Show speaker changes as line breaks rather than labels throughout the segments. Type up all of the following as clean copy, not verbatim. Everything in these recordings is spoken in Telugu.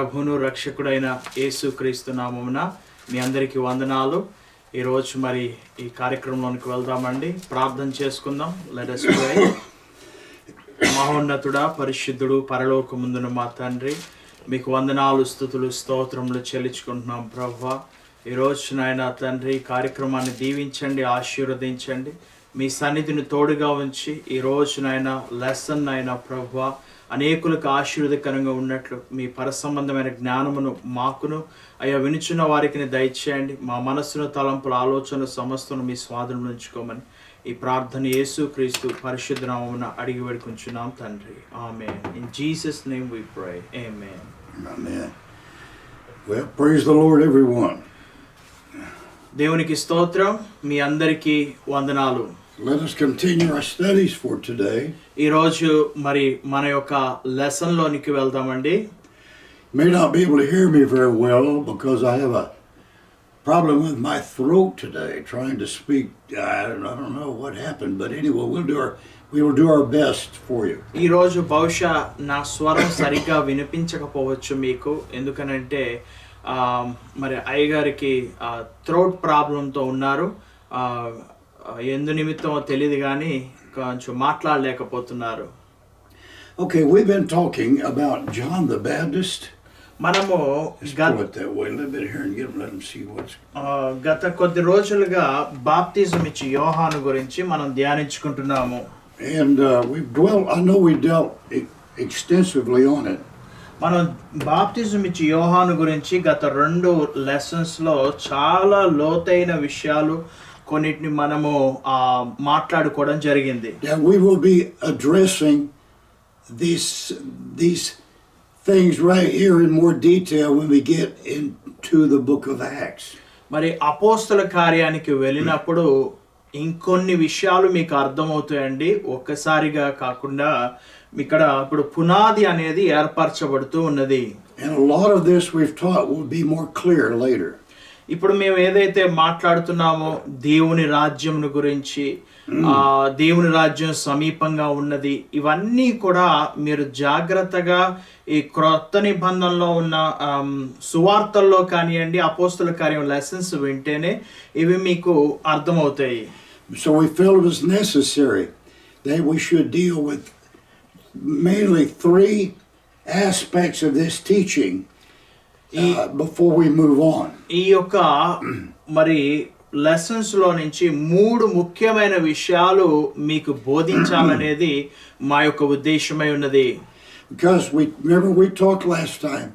ప్రభువును రక్షకుడైన యేసుక్రీస్తు నామమున మీ అందరికీ వందనాలు. ఈరోజు మరి ఈ కార్యక్రమంలోనికి వెళ్దామండి. ప్రార్థన చేసుకుందాం. Let us pray. మహోన్నతుడా, పరిశుద్ధుడు, పరలోకమందున మా తండ్రి, మీకు వందనాలు, స్తుతులు, స్తోత్రములు చెల్లించుకుంటున్నాం ప్రభువా. ఈరోజు నాయన తండ్రి కార్యక్రమాన్ని దీవించండి, ఆశీర్వదించండి. మీ సన్నిధిని తోడుగా ఉంచి ఈరోజు నాయన లెసన్ నాయన ప్రభువా అనేకులకు ఆశీర్వదకరంగా ఉన్నట్లు మీ పరసంబంధమైన జ్ఞానమును మాకును అయ్యా వినుచున్న వారికి దయచేయండి. మా మనస్సును, తలంపుల, ఆలోచన సమస్తను మీ స్వాధీనం ఉంచుకోమని ఈ ప్రార్థన యేసుక్రీస్తు పరిశుద్ధ నామమున అడిగి వేడుకుంటున్నాం తండ్రి. ఆమేన్. In Jesus name we pray. Amen.
Amen. Well, praise the Lord, everyone.
దేవునికి స్తోత్రం. మీ అందరికీ వందనాలు.
Let us continue our studies for today.
ఈరోజు మరి మన యొక్క లెసన్ లోనికి వెళ్దామండి.
May not be able to hear me very well because I have a problem with my throat today, trying to speak. I don't know what happened, but anyway, we will do our best for you.
ఈరోజు బహుశా నా స్వరం సరిగ్గా వినిపించకపోవచ్చు మీకు, ఎందుకనంటే మరి అయ్యగారికి థ్రోట్ ప్రాబ్లంతో ఉన్నారు. ఎందు నిమిత్తమో తెలియదు కానీ కొంచెం మాట్లాడలేకపోతున్నారు.
Okay, we've been talking about John the Baptist.
మనము గత కొద్ది రోజులుగా బాప్తిజం ఇచ్చి యోహాను గురించి మనం ధ్యానించుకుంటున్నాము.
And I know we dealt extensively on it.
మనం బాప్తిజం ఇచ్చి యోహాను గురించి గత 2 లెసన్స్ లో చాలా లోతైన విషయాలు కొన్నిటిని మనము మాట్లాడుకోవడం జరిగింది.
Yeah, we will be addressing these things right here in more detail when we get into the book of Acts.
మరి అపోస్తల కార్యానికి వెళ్ళినప్పుడు ఇంకొన్ని విషయాలు మీకు అర్థమవుతాయండి. ఒక్కసారిగా కాకుండా ఇక్కడ ఇప్పుడు పునాది అనేది ఏర్పరచబడుతూ ఉన్నది.
And a lot of this we've taught will be more clear later.
ఇప్పుడు మేము ఏదైతే మాట్లాడుతున్నామో దేవుని రాజ్యమును గురించి, దేవుని రాజ్యం సమీపంగా ఉన్నది, ఇవన్నీ కూడా మీరు జాగ్రత్తగా ఈ క్రొత్త నిబంధనలో ఉన్న సువార్తల్లో కానివ్వండి, అపోస్తల కార్యం లెసన్స్ వింటేనే ఇవి మీకు అర్థమవుతాయి.
So we felt it was necessary that we should deal with mainly 3 aspects of this teaching before we move on.
ఈ యొక్క మరి లెసన్స్ లో నుంచి 3 ముఖ్యమైన విషయాలు మీకు బోధించాలనేది మా యొక్క ఉద్దేశమై ఉన్నది.
Because we talked last time,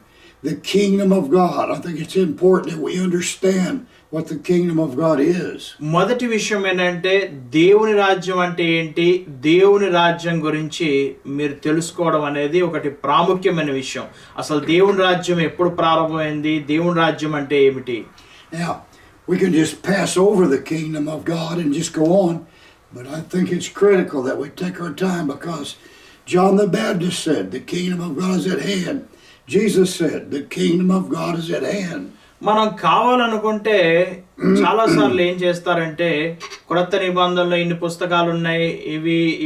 the kingdom of God. I think it's important that we understand what the kingdom of God is.
మొదటి విషయం ఏంటంటే దేవుని రాజ్యం అంటే ఏంటి, దేవుని రాజ్యం గురించి మీరు తెలుసుకోవడం అనేది ఒకటి ప్రాముఖ్యమైన విషయం. అసలు దేవుని రాజ్యం ఎప్పుడు ప్రారంభమైంది, దేవుని రాజ్యం అంటే ఏమిటి?
Now, we can just pass over the kingdom of God and just go on, but I think it's critical that we take our time because John the Baptist said, the kingdom of God is at hand. Jesus said, the kingdom of God is at hand.
మనం కావాలనుకుంటే చాలాసార్లు ఏం చేస్తారంటే క్రొత్త నిబంధనలో ఇన్ని పుస్తకాలు ఉన్నాయి,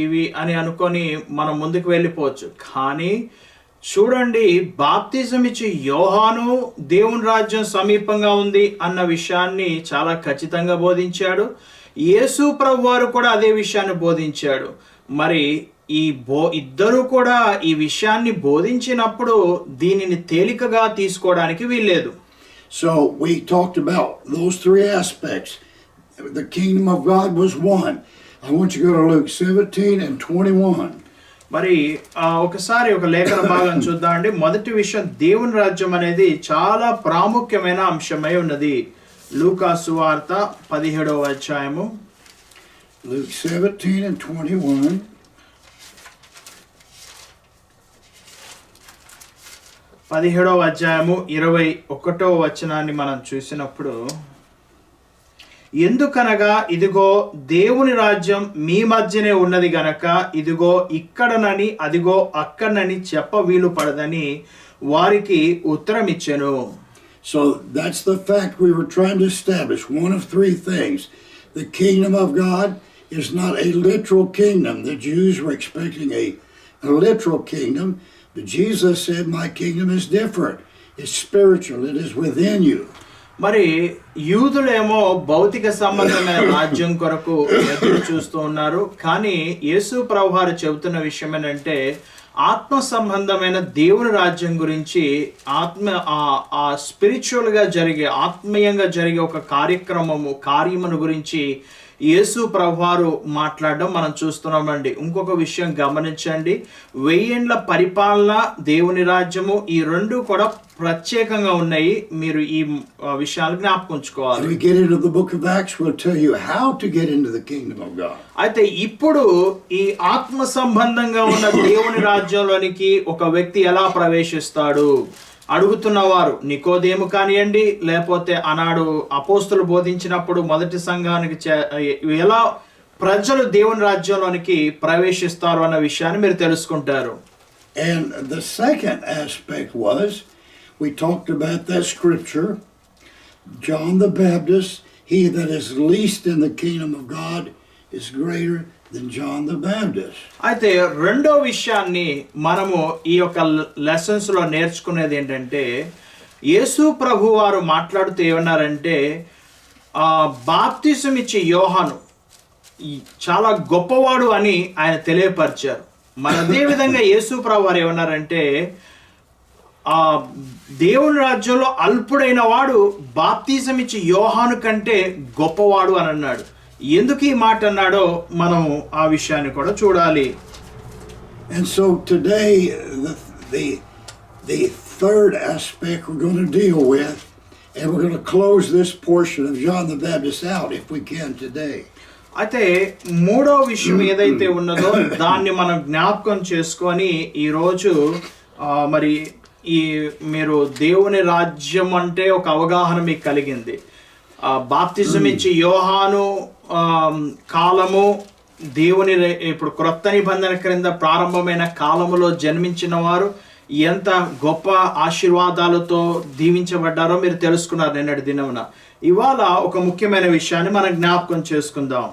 ఇవి అని అనుకొని మనం ముందుకు వెళ్ళిపోవచ్చు. కానీ చూడండి, బాప్తిజం ఇచ్చి యోహాను దేవుని రాజ్యం సమీపంగా ఉంది అన్న విషయాన్ని చాలా ఖచ్చితంగా బోధించాడు. యేసు ప్రభు వారు కూడా అదే విషయాన్ని బోధించాడు. మరి ఇద్దరు కూడా ఈ విషయాన్ని బోధించినప్పుడు దీనిని తేలికగా తీసుకోవడానికి వీల్లేదు.
So we talked about those 3 aspects. The kingdom of God was one. I want you to go to Luke 17 and 21.
మరి ఒకసారి ఒక లేఖన భాగం చూద్దాం అండి. మొదటి విషయం, దేవుని రాజ్యం అనేది చాలా ప్రాముఖ్యమైన అంశమై ఉన్నది. లూకా సువార్త 17వ అధ్యాయము.
Luke 17 and 21.
17వ అధ్యాయము 21వ వచనాన్ని మనం చూసినప్పుడు, ఎందుకనగా ఇదిగో దేవుని రాజ్యం మీ మధ్యనే ఉన్నది గనక ఇదిగో ఇక్కడనని అదిగో అక్కడనని చెప్ప వీలు పడదని వారికి ఉత్తరం ఇచ్చెను.
So that's the fact we were trying to establish. One of 3 things. The kingdom of God is not a literal kingdom. The Jews were expecting a literal kingdom. But Jesus said, my kingdom is different. It's spiritual. It is within you.
మరి యూదులేమో భౌతిక సంబంధమైన రాజ్యం కొరకు ఎదురు చూస్తూ ఉన్నారు. కానీ యేసు ప్రభువారు చెబుతున్న విషయం ఏంటంటే ఆత్మ సంబంధమైన దేవుని రాజ్యం గురించి ఆ స్పిరిచువల్గా జరిగే ఆత్మీయంగా జరిగే ఒక కార్యమును గురించి యేసు ప్రభువారు మాట్లాడడం మనం చూస్తున్నామండి. ఇంకొక విషయం గమనించండి, 1000 ఏండ్ల పరిపాలన, దేవుని రాజ్యము, ఈ రెండు కూడా ప్రత్యేకంగా ఉన్నాయి. మీరు ఈ విషయాలు జ్ఞాపకం ఉంచుకోవాలి.
As we get into the book of Acts, we'll tell you how to get into the kingdom of God.
అయితే ఇప్పుడు ఈ ఆత్మ సంబంధంగా ఉన్న దేవుని రాజ్యంలోనికి ఒక వ్యక్తి ఎలా ప్రవేశిస్తాడు అడుగుతున్నవారు నికోదేము కానియండి, లేకపోతే ఆనాడు అపోస్తులు బోధించినప్పుడు మొదటి సంఘానికి ఎలా ప్రజలు దేవుని రాజ్యంలోనికి ప్రవేశిస్తారు అన్న విషయాన్ని మీరు తెలుసుకుంటారు.
And the second aspect was, we talked about that scripture, John the Baptist, he that is least in the kingdom of God is greater than John the Baptist.
అయితే రెండో విషయాన్ని మనము ఈ యొక్క లెసన్స్ లో నేర్చుకునేది ఏంటంటే, యేసు ప్రభు వారు మాట్లాడుతూ ఏమన్నారంటే బాప్తిసం ఇచ్చే యోహాను చాలా గొప్పవాడు అని ఆయన తెలియపరిచారు. మరి అదే విధంగా యేసు ప్రభు వారు ఏమన్నారంటే దేవుని రాజ్యంలో అల్పుడైన వాడు బాప్తిసం ఇచ్చే యోహాను కంటే గొప్పవాడు అని అన్నాడు. ఎందుకు ఈ మాట అన్నాడో మనం ఆ విషయాన్ని కూడా చూడాలి.
And so today the third aspect we're going to deal with, and we're going to close this portion of John the Baptist out if we can today.
అయితే మూడో విషయం ఏదైతే ఉన్నదో దాన్ని మనం జ్ఞాపకం చేసుకొని ఈరోజు మరి మీరు దేవుని రాజ్యం అంటే ఒక అవగాహన మీకు కలిగింది. బాప్తిజం ఇచ్చి యోహాను కాలము, దేవుని ఇప్పుడు క్రొత్త నిబంధన క్రింద ప్రారంభమైన కాలములో జన్మించిన వారు ఎంత గొప్ప ఆశీర్వాదాలతో దీవించబడ్డారో మీరు తెలుసుకున్నారు నిన్నటి దినమున. ఇవాళ ఒక ముఖ్యమైన విషయాన్ని మనం జ్ఞాపకం చేసుకుందాం.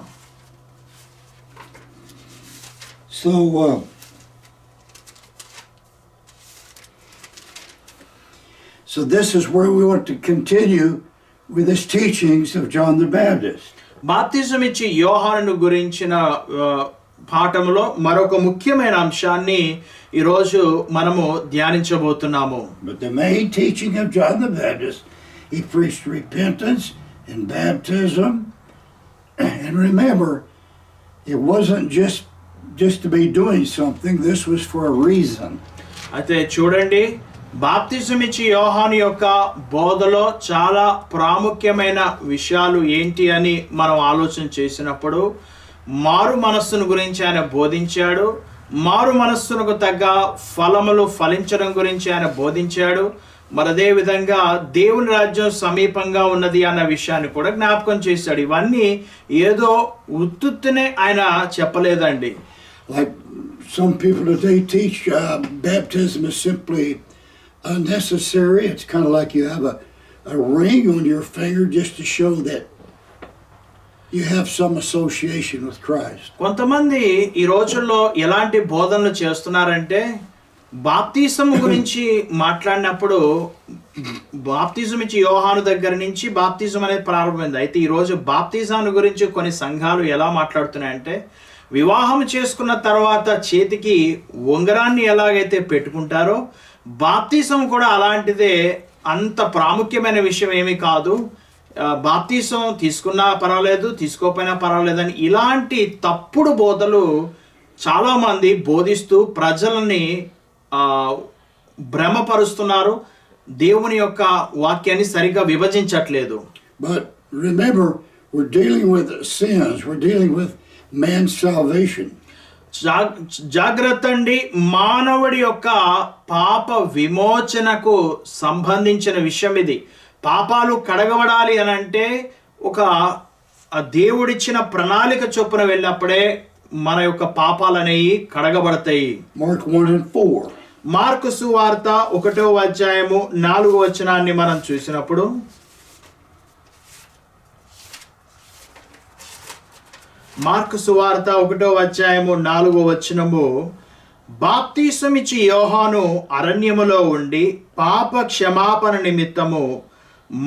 So this is where we want to continue with his teachings of John the Baptist.
బాప్తిజం ఇచ్చి యోహాను గురించిన పాఠములో మరొక ముఖ్యమైన అంశాన్ని ఈరోజు మనము ధ్యానించబోతున్నాము.
But the main teaching of John the Baptist, he preached repentance and baptism. And remember, it wasn't just to be doing something, this was for a reason.
అయితే చూడండి, బాప్తిజం ఇచ్చి యోహాను యొక్క బోధలో చాలా ప్రాముఖ్యమైన విషయాలు ఏంటి అని మనం ఆలోచన చేసినప్పుడు, మారు మనస్సును గురించి ఆయన బోధించాడు, మారు మనస్సునకు తగ్గ ఫలములు ఫలించడం గురించి ఆయన బోధించాడు, మరి అదే విధంగా దేవుని రాజ్యం సమీపంగా ఉన్నది అన్న విషయాన్ని కూడా జ్ఞాపకం చేశాడు. ఇవన్నీ ఏదో ఉత్తునే ఆయన చెప్పలేదండి.
Like some people today teach baptism is simply unnecessary. It's kind of like you have a ring on your finger just to show that you have some association with Christ.
కొంతమంది ఈ రోజుల్లో ఎలాంటి బోధనలు చేస్తున్నారంటే, బాప్తిజం గురించి మాట్లాడినప్పుడు బాప్తిజం ఇచ్చి యోహాను దగ్గర నుంచి బాప్తిజం అనేది ప్రారంభమైంది. అయితే ఈరోజు బాప్తిజాన్ని గురించి కొన్ని సంఘాలు ఎలా మాట్లాడుతున్నాయంటే, వివాహం చేసుకున్న తర్వాత చేతికి ఉంగరాన్ని ఎలాగైతే పెట్టుకుంటారో బాప్తిజం కూడా అలాంటిదే, అంత ప్రాముఖ్యమైన విషయం ఏమీ కాదు, బాప్తిజం తీసుకున్నా పర్వాలేదు తీసుకోకపోయినా పర్వాలేదని ఇలాంటి తప్పుడు బోధలు చాలామంది బోధిస్తూ ప్రజలని భ్రమపరుస్తున్నారు, దేవుని యొక్క వాక్యాన్ని సరిగ్గా విభజించట్లేదు.
But remember, we're dealing with sins, we're dealing with man's salvation.
జాగ్రత్త అండి, మానవుడి యొక్క పాప విమోచనకు సంబంధించిన విషయం ఇది. పాపాలు కడగబడాలి అని అంటే ఒక దేవుడిచ్చిన ప్రణాళిక చొప్పున వెళ్ళినప్పుడే మన యొక్క పాపాలు అనేవి కడగబడతాయి.
Mark 1:4.
మార్కు సువార్త 1వ అధ్యాయము 4వ వచనాన్ని మనం చూసినప్పుడు, మార్కు సువార్త 1వ అధ్యాయము 4వ వచనము, బాప్తీసమిచ్చి యోహాను అరణ్యములో ఉండి పాప క్షమాపణ నిమిత్తము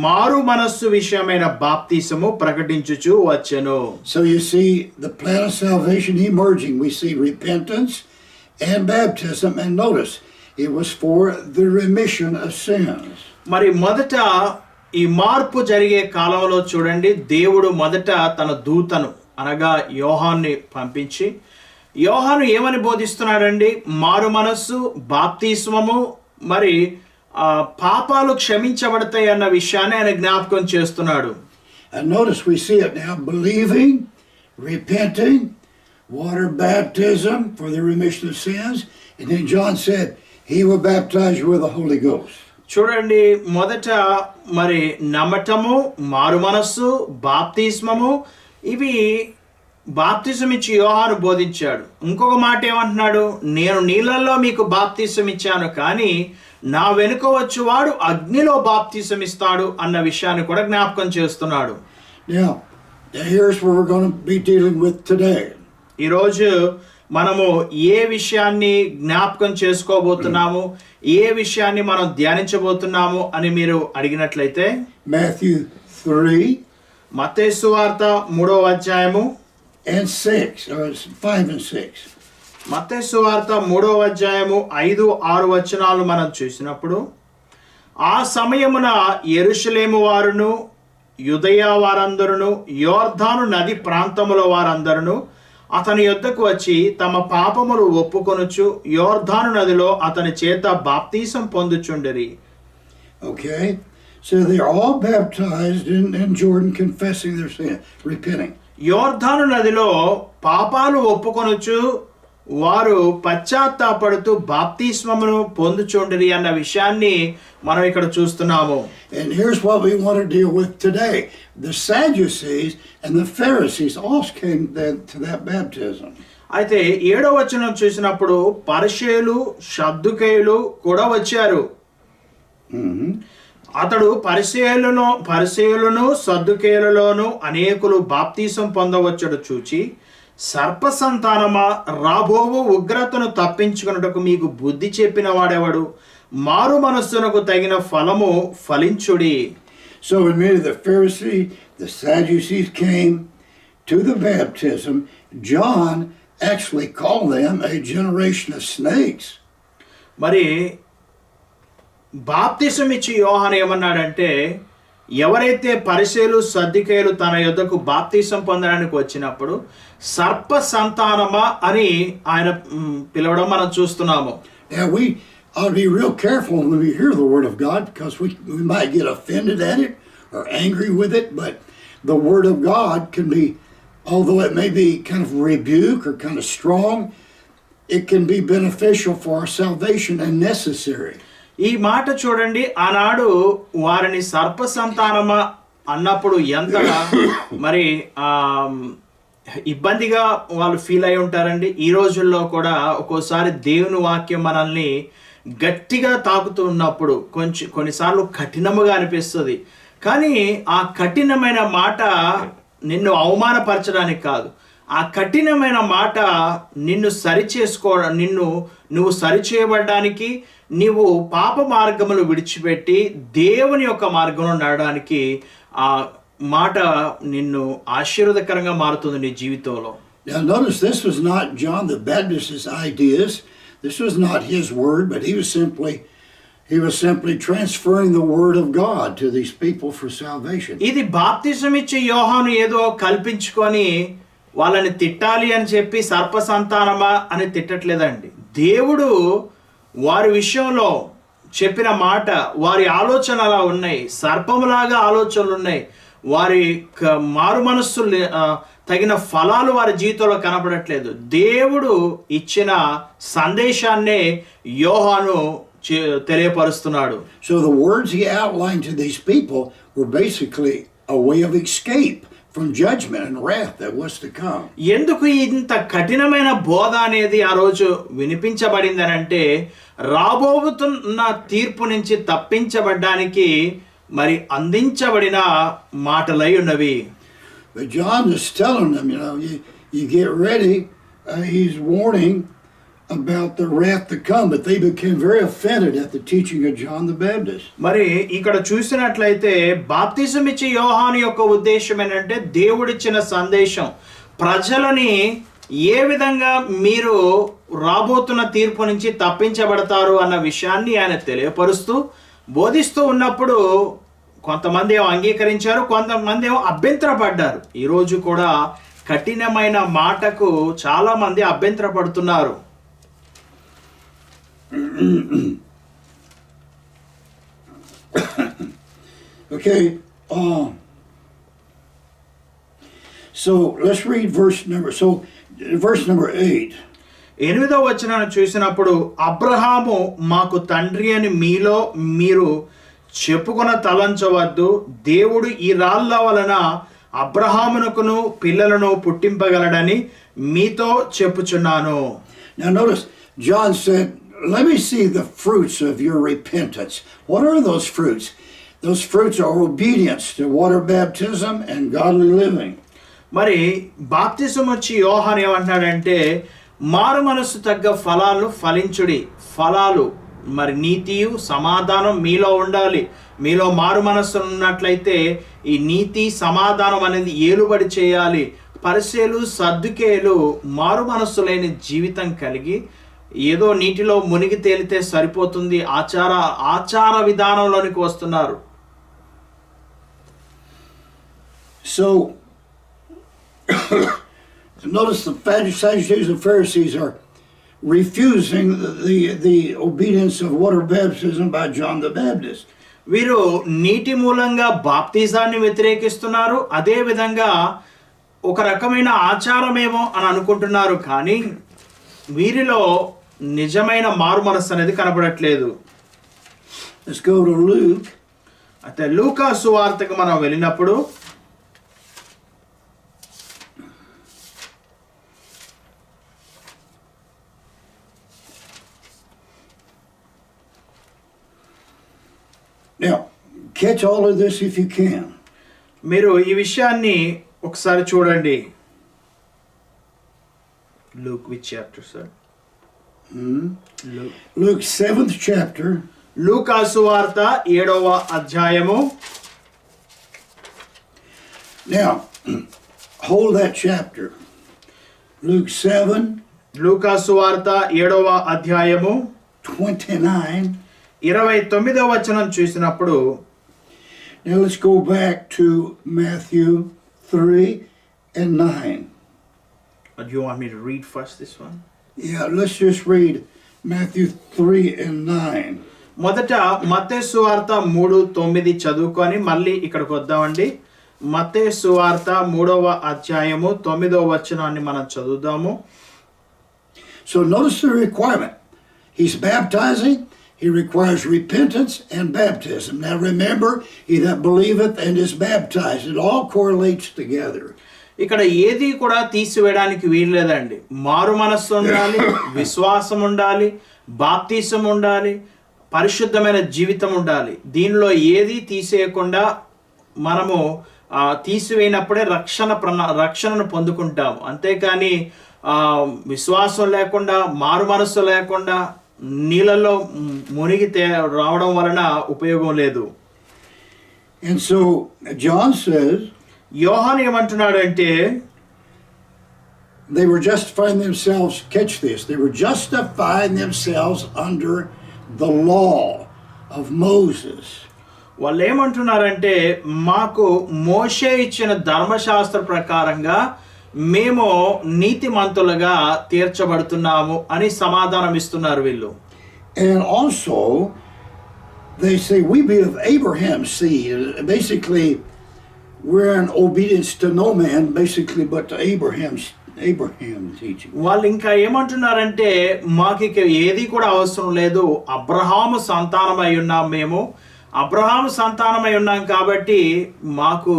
మారు మనస్సు విషయమైన బాప్తీసము ప్రకటించుచు వచ్చెను.
So you see the plan of salvation emerging. We see repentance and baptism, and notice it was for the remission of sins.
మరి మొదట ఈ మార్పు జరిగే కాలంలో చూడండి, దేవుడు మొదట తన దూతను అనగా యోహాన్ని పంపించి, యోహాను ఏమని బోధిస్తున్నాడండి? మారు మనస్సు, బాప్తిస్మము, మరి పాపాలు క్షమించబడతాయి అన్న విషయాన్ని ఆయన జ్ఞాపకం చేస్తున్నాడు.
And notice we see it now: believing, repenting, water baptism for the remission of sins, and then John said he will baptize you with the Holy Ghost.
చూడండి, మొదట మరి నమ్మటము, మారు మనస్సు, బాప్తిస్మము, ఇవి బాప్తిసం ఇచ్చి యోహాను బోధించాడు. ఇంకొక మాట ఏమంటున్నాడు? నేను నీళ్ళల్లో మీకు బాప్తిసం ఇచ్చాను, కానీ నా వెనుక వచ్చేవాడు అగ్నిలో బాప్తిసం ఇస్తాడు అన్న విషయాన్ని కూడా జ్ఞాపకం చేస్తున్నాడు.
Now here's what we're going to be dealing with today.
ఈరోజు మనము ఏ విషయాన్ని జ్ఞాపకం చేసుకోబోతున్నాము, ఏ విషయాన్ని మనం ధ్యానించబోతున్నాము అని మీరు అడిగినట్లయితే,
Matthew 3
మత్తయి సువార్త 3వ అధ్యాయము
and 6, or 5 and 6.
మత్తయి సువార్త 3వ అధ్యాయము 5, 6 వచనాలు మనం చూసినప్పుడు, ఆ సమయమున యెరూషలేము వారును యూదయ వారందరును యోర్దాను నది ప్రాంతముల వారందరును అతని యొద్దకు వచ్చి తమ పాపములు ఒప్పుకొనుచు యోర్దాను నదిలో అతని చేత baptism పొందుచుండిరి.
Okay, so they're all baptized in Jordan, confessing their sin, repenting.
యోర్దాను నదిలో పాపాలు ఒప్పుకొనుచు వారు పశ్చాత్తాపడుతూ బాప్తిస్మమును పొందుచుండిరి అన్న విషయాన్ని మనం ఇక్కడ చూస్తున్నాము.
And here's what we want to deal with today. The Sadducees and the Pharisees also came to that baptism.
అయితే 7వ వచనం చూసినప్పుడు పరిసయ్యులు, సద్దుకయ్యులు కూడా వచ్చారు. అతడు పరిసయ్యులను సద్దుకయ్యులలోను అనేకులు బాప్తిసం పొందవచ్చుడు చూచి, సర్ప సంతానమా, రాబోవు ఉగ్రతను తప్పించుకొనుటకు మీకు బుద్ధి చెప్పిన వాడెవడు? మారు మనస్సునకు తగిన ఫలము ఫలించుడి.
So when many of the Pharisees, the Sadducees came to the baptism, John actually called them a generation of snakes.
మరి బాప్తిసం ఇచ్చి యోహాను ఏమన్నాడంటే, ఎవరైతే పరిసయ్యులు, సద్దుకయ్యులు తన యొద్దకు బాప్తిసం పొందడానికి వచ్చినప్పుడు సర్ప సంతానమా అని ఆయన పిలవడం మనం చూస్తున్నాము.
Now we ought to be real careful when we hear the word of God, because we might get offended at it or angry with it, but the word of God can be, although it may be kind of rebuke or kind of strong, it can be beneficial for our salvation and necessary.
ఈ మాట చూడండి, ఆనాడు వారిని సర్ప సంతానమా అన్నప్పుడు ఎంత మరి ఇబ్బందిగా వాళ్ళు ఫీల్ అయి ఉంటారండి. ఈ రోజుల్లో కూడా ఒక్కోసారి దేవుని వాక్యం మనల్ని గట్టిగా తాకుతూ ఉన్నప్పుడు కొన్నిసార్లు కఠినముగా అనిపిస్తుంది. కానీ ఆ కఠినమైన మాట నిన్ను అవమానపరచడానికి కాదు, ఆ కఠినమైన మాట నిన్ను నువ్వు సరిచేయబడడానికి, నీవు పాప మార్గములు విడిచిపెట్టి దేవుని యొక్క మార్గంలో నడవడానికి ఆ మాట నిన్ను ఆశీర్వాదకరంగా మారుతుంది నీ జీవితంలో.
Now notice, this was not John the Baptist's ideas. This was not his word, but he was simply transferring the word of God to these people for salvation.
ఇది బాప్తిసం ఇచ్చే యోహాను ఏదో కల్పించుకొని వాళ్ళని తిట్టాలి అని చెప్పి సర్ప సంతానమా అని తిట్టట్లేదండి. దేవుడు వారి విషయంలో చెప్పిన మాట, వారి ఆలోచన అలా ఉన్నాయి, సర్పములాగా ఆలోచనలు ఉన్నాయి, వారి మారు మనస్సు తగిన ఫలాలు వారి జీవితంలో కనపడట్లేదు. దేవుడు ఇచ్చిన సందేశాన్నే యోహాను తెలియపరుస్తున్నాడు.
So the words he outlined to these people were basically a way of escape from judgment and wrath that was to come.
ఎందుకు ఇంత కఠినమైన బోధ అనేది ఆ రోజు వినిపించబడింది అంటే, రాబోతున్న తీర్పు నుంచి తప్పించబడ్డానికి మరి అందించబడిన మాటలై ఉన్నవి.
But John is telling them, you get ready. He's warning about the wrath to come, but they became very offended at the teaching of John the Baptist.
మరి ఇక్కడ చూసినట్లయితే బాప్తిజం ఇచ్చే యోహాను యొక్క ఉద్దేశం ఏంటంటే దేవుడిచ్చిన సందేశం ప్రజలని ఏ విధంగా మీరు రాబోతున్న తీర్పు నుంచి తప్పించబడతారు అన్న విషయాన్ని ఆయన తెలియపరుస్తూ బోధిస్తూ ఉన్నప్పుడు కొంతమంది ఏమో అంగీకరించారు, కొంతమంది ఏమో అభ్యంతరపడ్డారు. ఈరోజు కూడా కఠినమైన మాటకు చాలా మంది అభ్యంతరపడుతున్నారు.
Okay, so let's read verse number 8.
8వ వచనాన్ని చూసినప్పుడు అబ్రహాము మాకు తండ్రి అని మీలో మీరు చెప్పుకొన తలంచవద్దు, దేవుడు ఈ రాళ్ళ వలన అబ్రహామునకును పిల్లలను పుట్టింపగలడని మీతో చెప్పుచున్నాను.
Now notice, John said, let me see the fruits of your repentance. What are those fruits? Those fruits are obedience to water baptism and godly living.
మరి బాప్తిజం వచ్చి యోహాను ఏమంటున్నాడంటే మారు మనసు తగ్గ ఫలాలు ఫలించుడి. ఫలాలు మరి నీతియు సమాధానం మీలో ఉండాలి. మీలో మారు మనస్సు ఉన్నట్లయితే ఈ నీతి సమాధానం అనేది ఏలుబడి చేయాలి. పరిసయ్యులు సద్దుకేయులు మారు మనస్సు లేని జీవితం కలిగి ఏదో నీటిలో మునిగి తేలితే సరిపోతుంది ఆచార విధానంలోనికి వస్తున్నారు.
So notice the Sadducees and Pharisees are refusing the obedience of water baptism by John the Baptist.
వీరు నీటి మూలంగా బాప్తిజాన్ని వ్యతిరేకిస్తున్నారు. అదే విధంగా ఒక రకమైన ఆచారమేమో అని అనుకుంటున్నారు, కానీ వీరిలో నిజమైన మారు మనస్సు అనేది కనబడట్లేదు.
Let's go to Luke.
అయితే లూకా సువార్తకు మనం వెళ్ళినప్పుడు
Now, catch all of this if you can.
మీరు ఈ విషయాన్ని ఒకసారి చూడండి. Luke which chapter, sir?
Luke 7th chapter.
లూకా సువార్త 7వ అధ్యాయము.
Now, hold that chapter. Luke 7.
లూకా సువార్త 7వ అధ్యాయము
29.
29వ వచనం చూసినప్పుడు
Now let's go back to Matthew 3 and 9.
Do you want me to read first this one?
Yeah, let's just read Matthew 3 and 9.
మొదట మత్తయి సువార్త 3:9 చదువుకొని మళ్ళీ ఇక్కడికి వద్దామండి. మత్తయి సువార్త 3వ అధ్యాయము 9వ వచనాన్ని మనం చదువుదాము.
So notice the requirement. He's baptizing. He requires repentance and baptism. Now remember, he that believeth and is baptized. It all correlates together.
ఇక్కడ ఏది కూడా తీసివేయడానికి వీలు లేదండి. మారు మనస్సు ఉండాలి, విశ్వాసం ఉండాలి, బాప్తిసం ఉండాలి, పరిశుద్ధమైన జీవితం ఉండాలి. దీనిలో ఏది తీసేయకుండా మనము తీసివేయినప్పుడే రక్షణను పొందుకుంటాము. అంతేకాని విశ్వాసం లేకుండా మారు మనస్సు లేకుండా నీళ్ళలో మునిగి రావడం వలన ఉపయోగం లేదు.
And so John says,
యోహాను ఏమంటున్నాడంటే
they were justifying themselves, catch this, they were justifying themselves under the law of Moses.
వాళ్ళు ఏమంటున్నారంటే మాకు మోషే ఇచ్చిన ధర్మశాస్త్ర ప్రకారంగా మేము నీతిమంతులుగా తీర్చబడుతున్నాము అని సమాధానం ఇస్తున్నారు వీళ్ళు.
And also they say we be of Abraham's seed. Basically we're in obedience to no man basically but to Abraham teaching.
వాళ్ళు ఇంకా ఏమంటున్నారంటే మాకు ఇక ఏది కూడా అవసరం లేదు, అబ్రహాము సంతానమై ఉన్నాం, మేము అబ్రహాము సంతానమై ఉన్నాం కాబట్టి మాకు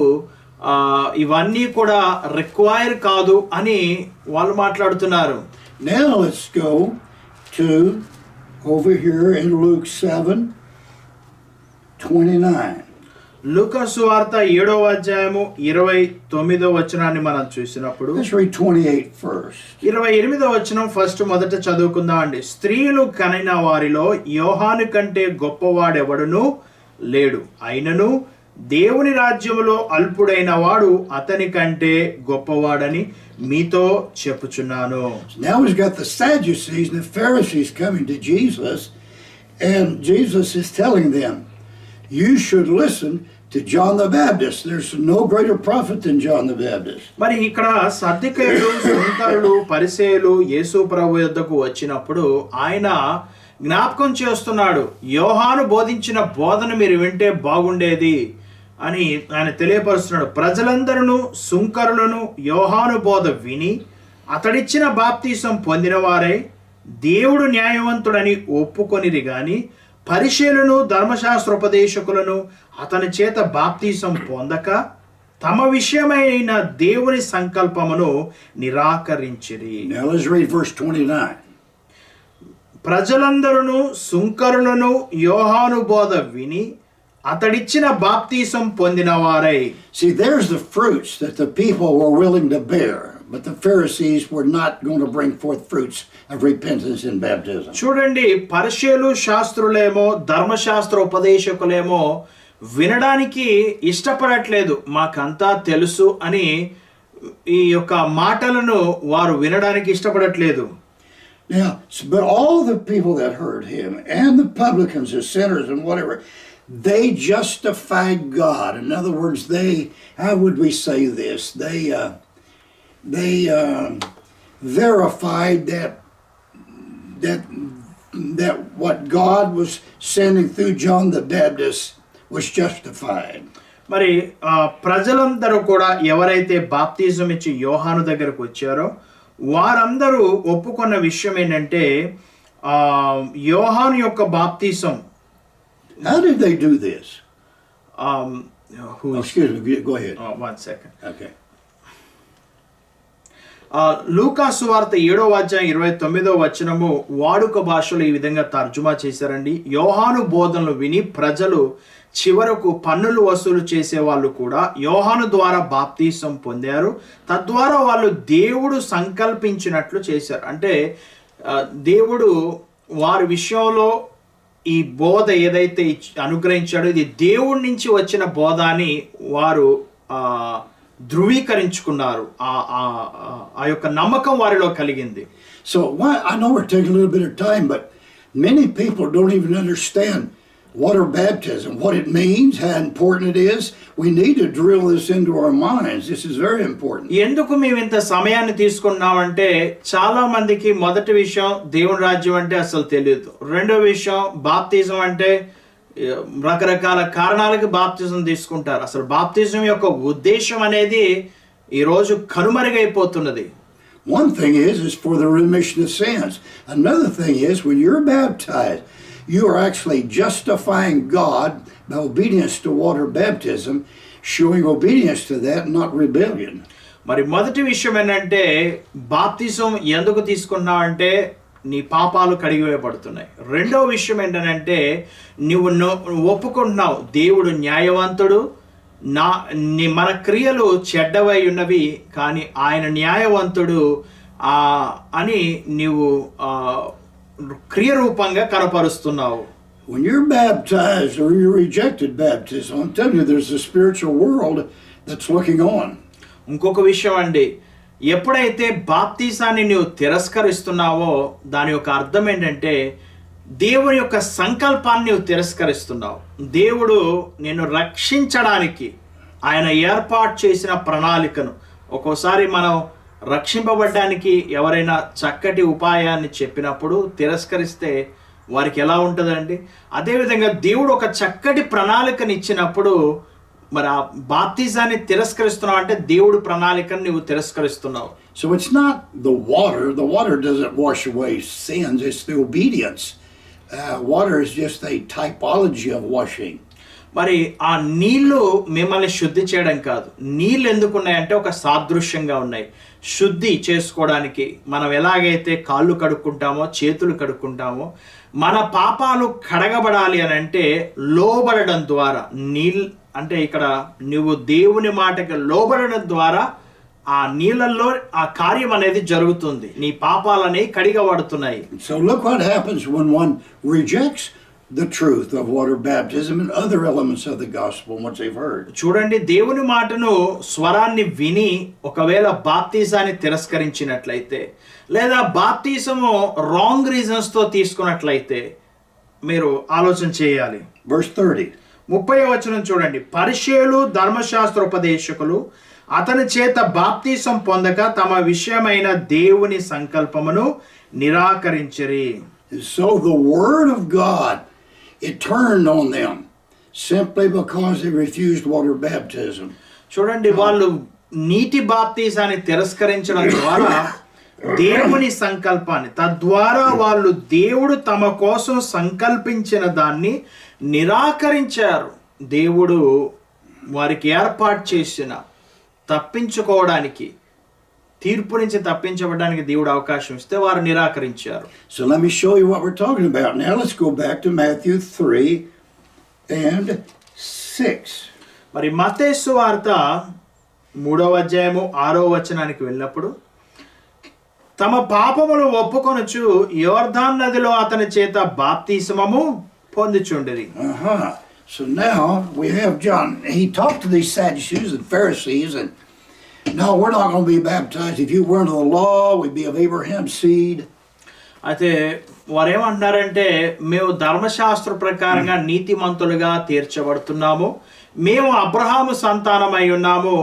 ఇవన్నీ కూడా రిక్వైర్ కాదు అని వాళ్ళు మాట్లాడుతున్నారు.
Now let's go to over here in Luke 7:29.
లూకా సువార్త 7వ అధ్యాయము 29వ వచనాన్ని మనం చూసినప్పుడు
Let's read 28 first.
28వ వచనం ఫస్ట్ మొదట చదువుకుందాం అండి. స్త్రీలు కనిన వారిలో యోహాను కంటే గొప్పవాడెవడును లేడు, అయినను దేవుని రాజ్యములో అల్పుడైన వాడు అతని కంటే గొప్పవాడని మీతో చెప్పుచున్నాను.
Now he's got the Sadducees and the Pharisees coming to Jesus, and Jesus is telling them, you should listen to John the Baptist. There's no greater prophet than John the Baptist.
మరి ఇక్కడ సద్దుకయ్యులు, సుంకరులు, పరిసయ్యులు యేసు ప్రభు యొద్దకు వచ్చినప్పుడు ఆయన జ్ఞాపకం చేస్తున్నాడు, యోహాను బోధించిన బోధన మీరు వింటే బాగుండేది అని ఆయన తెలియపరుస్తున్నాడు. ప్రజలందరూ సుంకరులను యోహాను బోధ విని అతడిచ్చిన బాప్తీసం పొందిన వారై దేవుడు న్యాయవంతుడని ఒప్పుకొనిరి గాని పరిశీలను ధర్మశాస్త్రోపదేశకులను అతని చేత బాప్తీసం పొందక తమ విషయమైన దేవుని సంకల్పమును నిరాకరించిరి.
Now let's read verse 29.
ప్రజలందరూ సుంకరులను యోహాను బోధ విని అతడిచ్చిన బాప్తీసం పొందిన వారై.
See, there's the fruits that the people were willing to bear, but the Pharisees were not going to bring forth fruits of repentance and baptism.
చూడండి, పరిశీలు శాస్త్రులేమో ధర్మశాస్త్ర ఉపదేశకులేమో వినడానికి ఇష్టపడట్లేదు, మాకంతా తెలుసు అని ఈ యొక్క మాటలను వారు వినడానికి ఇష్టపడట్లేదు.
Now, but all the people that heard him and the publicans, the sinners and whatever, they justified God. In other words, how would we say this? They verified that what God was sending through John the Baptist was justified.
మరి ప్రజలందరూ కూడా ఎవరైతే బాప్తిజం ఇచ్చి యోహాను దగ్గరకు వచ్చారో వారందరూ ఒప్పుకున్న విషయం ఏంటంటే యోహాను యొక్క బాప్తిజం.
How did they do this?
Excuse
me, go ahead.
One second.
Okay.
లూకా సువార్త 7వ అధ్యాయం 29వ వచనము వాడుక భాషలో ఈ విధంగా తర్జుమా చేశారండి. యోహాను బోధనలు విని ప్రజలు చివరకు పన్నులు వసూలు చేసే వాళ్ళు కూడా యోహాను ద్వారా బాప్తీసం పొందారు, తద్వారా వాళ్ళు దేవుడు సంకల్పించినట్లు చేశారు. అంటే దేవుడు వారి విషయంలో ఈ బోధ ఏదైతే అనుగ్రహించాడో ఇది దేవుడి నుంచి వచ్చిన బోధ అని వారు ధృవీకరించుకున్నారు. ఆ యొక్క నమ్మకం వారిలో కలిగింది.
So I know we're taking a little bit of time, but many people don't even understand water baptism, what it means, how important it is. We need to drill this into our minds. This is very important.
ఎందుకు మేము ఇంత సమయాన్ని తీసుకున్నామంటే చాలా మందికి మొదటి విషయం దేవుని రాజ్యం అంటే అసలు తెలియదు. రెండో విషయం బాప్తిజం అంటే రకరకాల కారణాలకి బాప్తిజం తీసుకుంటారు. అసలు బాప్తిజం యొక్క ఉద్దేశం అనేది ఈరోజు కనుమరుగైపోతున్నది.
One thing is for the remission of sins. Another thing is when you're baptized, you are actually justifying God by obedience to water baptism, showing obedience to that, not rebellion.
మరి మొదటి విషయం ఏంటంటే బాప్తిజం ఎందుకు తీసుకున్నావంటే నీ పాపాలు కడిగివేయబడుతున్నాయి. రెండో విషయం ఏంటంటే నువ్వు ఒప్పుకుంటున్నావు దేవుడు న్యాయవంతుడు, మన క్రియలు చెడ్డవై ఉన్నవి కానీ ఆయన న్యాయవంతుడు అని నీవు క్రియ రూపంగా కనపరుస్తున్నావు.
When you're baptized or you rejected baptism, I'm telling you there's a spiritual world that's looking on.
ఇంకొక విషయం అండి, ఎప్పుడైతే బాప్తిసాన్ని నువ్వు తిరస్కరిస్తున్నావో దాని యొక్క అర్థం ఏంటంటే దేవుని యొక్క సంకల్పాన్ని నువ్వు తిరస్కరిస్తున్నావు. దేవుడు నిన్ను రక్షించడానికి ఆయన ఏర్పాటు చేసిన ప్రణాళికను ఒక్కోసారి మనం రక్షింపబడ్డానికి ఎవరైనా చక్కటి ఉపాయాన్ని చెప్పినప్పుడు తిరస్కరిస్తే వారికి ఎలా ఉంటుందండి? అదేవిధంగా దేవుడు ఒక చక్కటి ప్రణాళికని ఇచ్చినప్పుడు మరి ఆ బాప్తిజాన్ని తిరస్కరిస్తున్నావు అంటే దేవుడు ప్రణాళికను నువ్వు తిరస్కరిస్తున్నావు.
So it's not the water doesn't wash away sins, it's the obedience. Water is just a typology of washing.
మరి ఆ నీళ్లు మిమ్మల్ని శుద్ధి చేయడం కాదు. నీళ్ళు ఎందుకు ఉన్నాయంటే ఒక సాదృశ్యంగా ఉన్నాయి. శుద్ధి చేసుకోవడానికి మనం ఎలాగైతే కాళ్ళు కడుక్కుంటామో చేతులు కడుక్కుంటామో మన పాపాలు కడగబడాలి అని అంటే లోబడడం ద్వారా అంటే ఇక్కడ నువ్వు దేవుని మాటకి లోబడడం ద్వారా ఆ నీళ్ళల్లో ఆ కార్యం అనేది జరుగుతుంది, నీ పాపాలని కడిగబడుతున్నాయి.
So look what happens when one rejects the truth of water baptism and other elements of the gospel once they've heard.
చూడండి, దేవుని మాటను స్వరాన్ని విని ఒకవేళ బాప్తిజాన్ని తిరస్కరించినట్లయితే లేదా బాప్తిజము రాంగ్ రీజన్స్ తో తీసుకున్నట్లయితే మీరు ఆలోచన చేయాలి.
Verse 30.
30వ వచనం చూడండి. పరిసయ్యులు ధర్మశాస్త్రోపదేశకులు అతని చేత బాప్తిసం పొందక తమ విషయమైన దేవుని సంకల్పమును నిరాకరించిరి.
So the word of God, it turned on them simply because they refused water baptism.
చూడండి, వాళ్ళు నీటి బాప్తిసాన్ని తిరస్కరించడం ద్వారా దేవుని సంకల్పాన్ని, తద్వారా వాళ్ళు దేవుడు తమ కోసం సంకల్పించిన దాన్ని నిరాకరించారు. దేవుడు వారికి ఏర్పాటు చేసిన తప్పించుకోవడానికి, తీర్పు నుంచి తప్పించబడడానికి దేవుడు అవకాశం ఇస్తే వారు నిరాకరించారు.
So let me show you what we're talking about. Now let's go back to Matthew 3 and 6.
మరి మత్తయి సువార్త 3వ అధ్యాయము 6వ వచనానికి వెళ్ళినప్పుడు, తమ పాపములు ఒప్పుకొనుచు యోర్దాను నదిలో అతని చేత బాప్తిస్మము పొందుచుండిరి.
So now we have John. He talked to these Sadducees and Pharisees, and no, we're not going to be baptized. If you were under the law, we'd be of Abraham's seed.
అయితే వారు ఏమంటున్నారంటే, మేము ధర్మశాస్త్ర ప్రకారంగా నీతిమంతులుగా తీర్చబడుతున్నాము, మేము అబ్రహాము సంతానమై ఉన్నాము,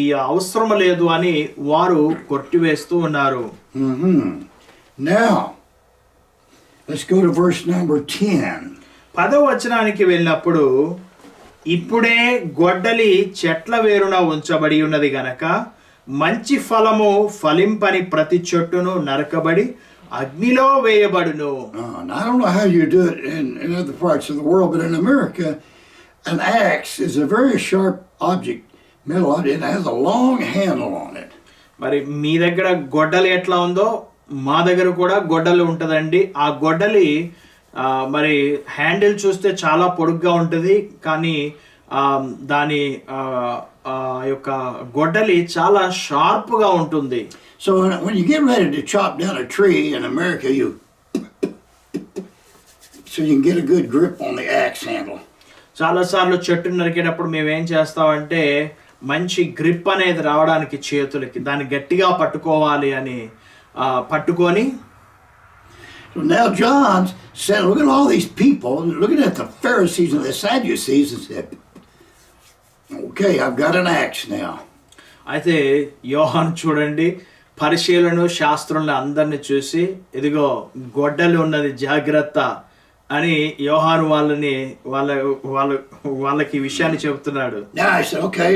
ఈ అవసరం లేదు అని వారు కొట్టివేస్తూ ఉన్నారు.
Now let's go to verse number 10.
10వ వచనానికి వెళ్ళినప్పుడు, ఇప్పుడే గొడ్డలి చెట్ల వేరున ఉంచబడి ఉన్నది గనక మంచి ఫలము ఫలింపని ప్రతి చెట్టును నరకబడి అగ్నిలో వేయబడును.
I don't know how you do it in other parts of the world, but in America, an axe is a very sharp object, metal object, and it has a long handle on it.
మరి మీ దగ్గర గొడ్డలి ఎట్లా ఉందో మా దగ్గర కూడా గొడ్డలి ఉంటుందండి. ఆ గొడ్డలి మరి హ్యాండిల్ చూస్తే చాలా పొడుగ్గా ఉంటుంది, కానీ దాని యొక్క గొడ్డలి చాలా షార్ప్గా ఉంటుంది.
So when you get ready to chop down a tree in America, so you can get a good grip on the axe handle.
చాలాసార్లు చెట్టు నరికేటప్పుడు మేము ఏం చేస్తామంటే, మంచి గ్రిప్ అనేది రావడానికి చేతులకి దాన్ని గట్టిగా పట్టుకోవాలి అని పట్టుకొని.
So now John said, look at all these people, looking at the Pharisees and the Sadducees, and said, okay, I've got an axe now.
అయితే యోహాను చూడండి, పరిశీలన శాస్త్రంలో అందరిని చూసి, ఇదిగో గొడ్డలి ఉన్నది జాగ్రత్త అని యోహాను వాళ్ళకి విషయాన్ని చెబుతున్నాడు.
Now I said, okay,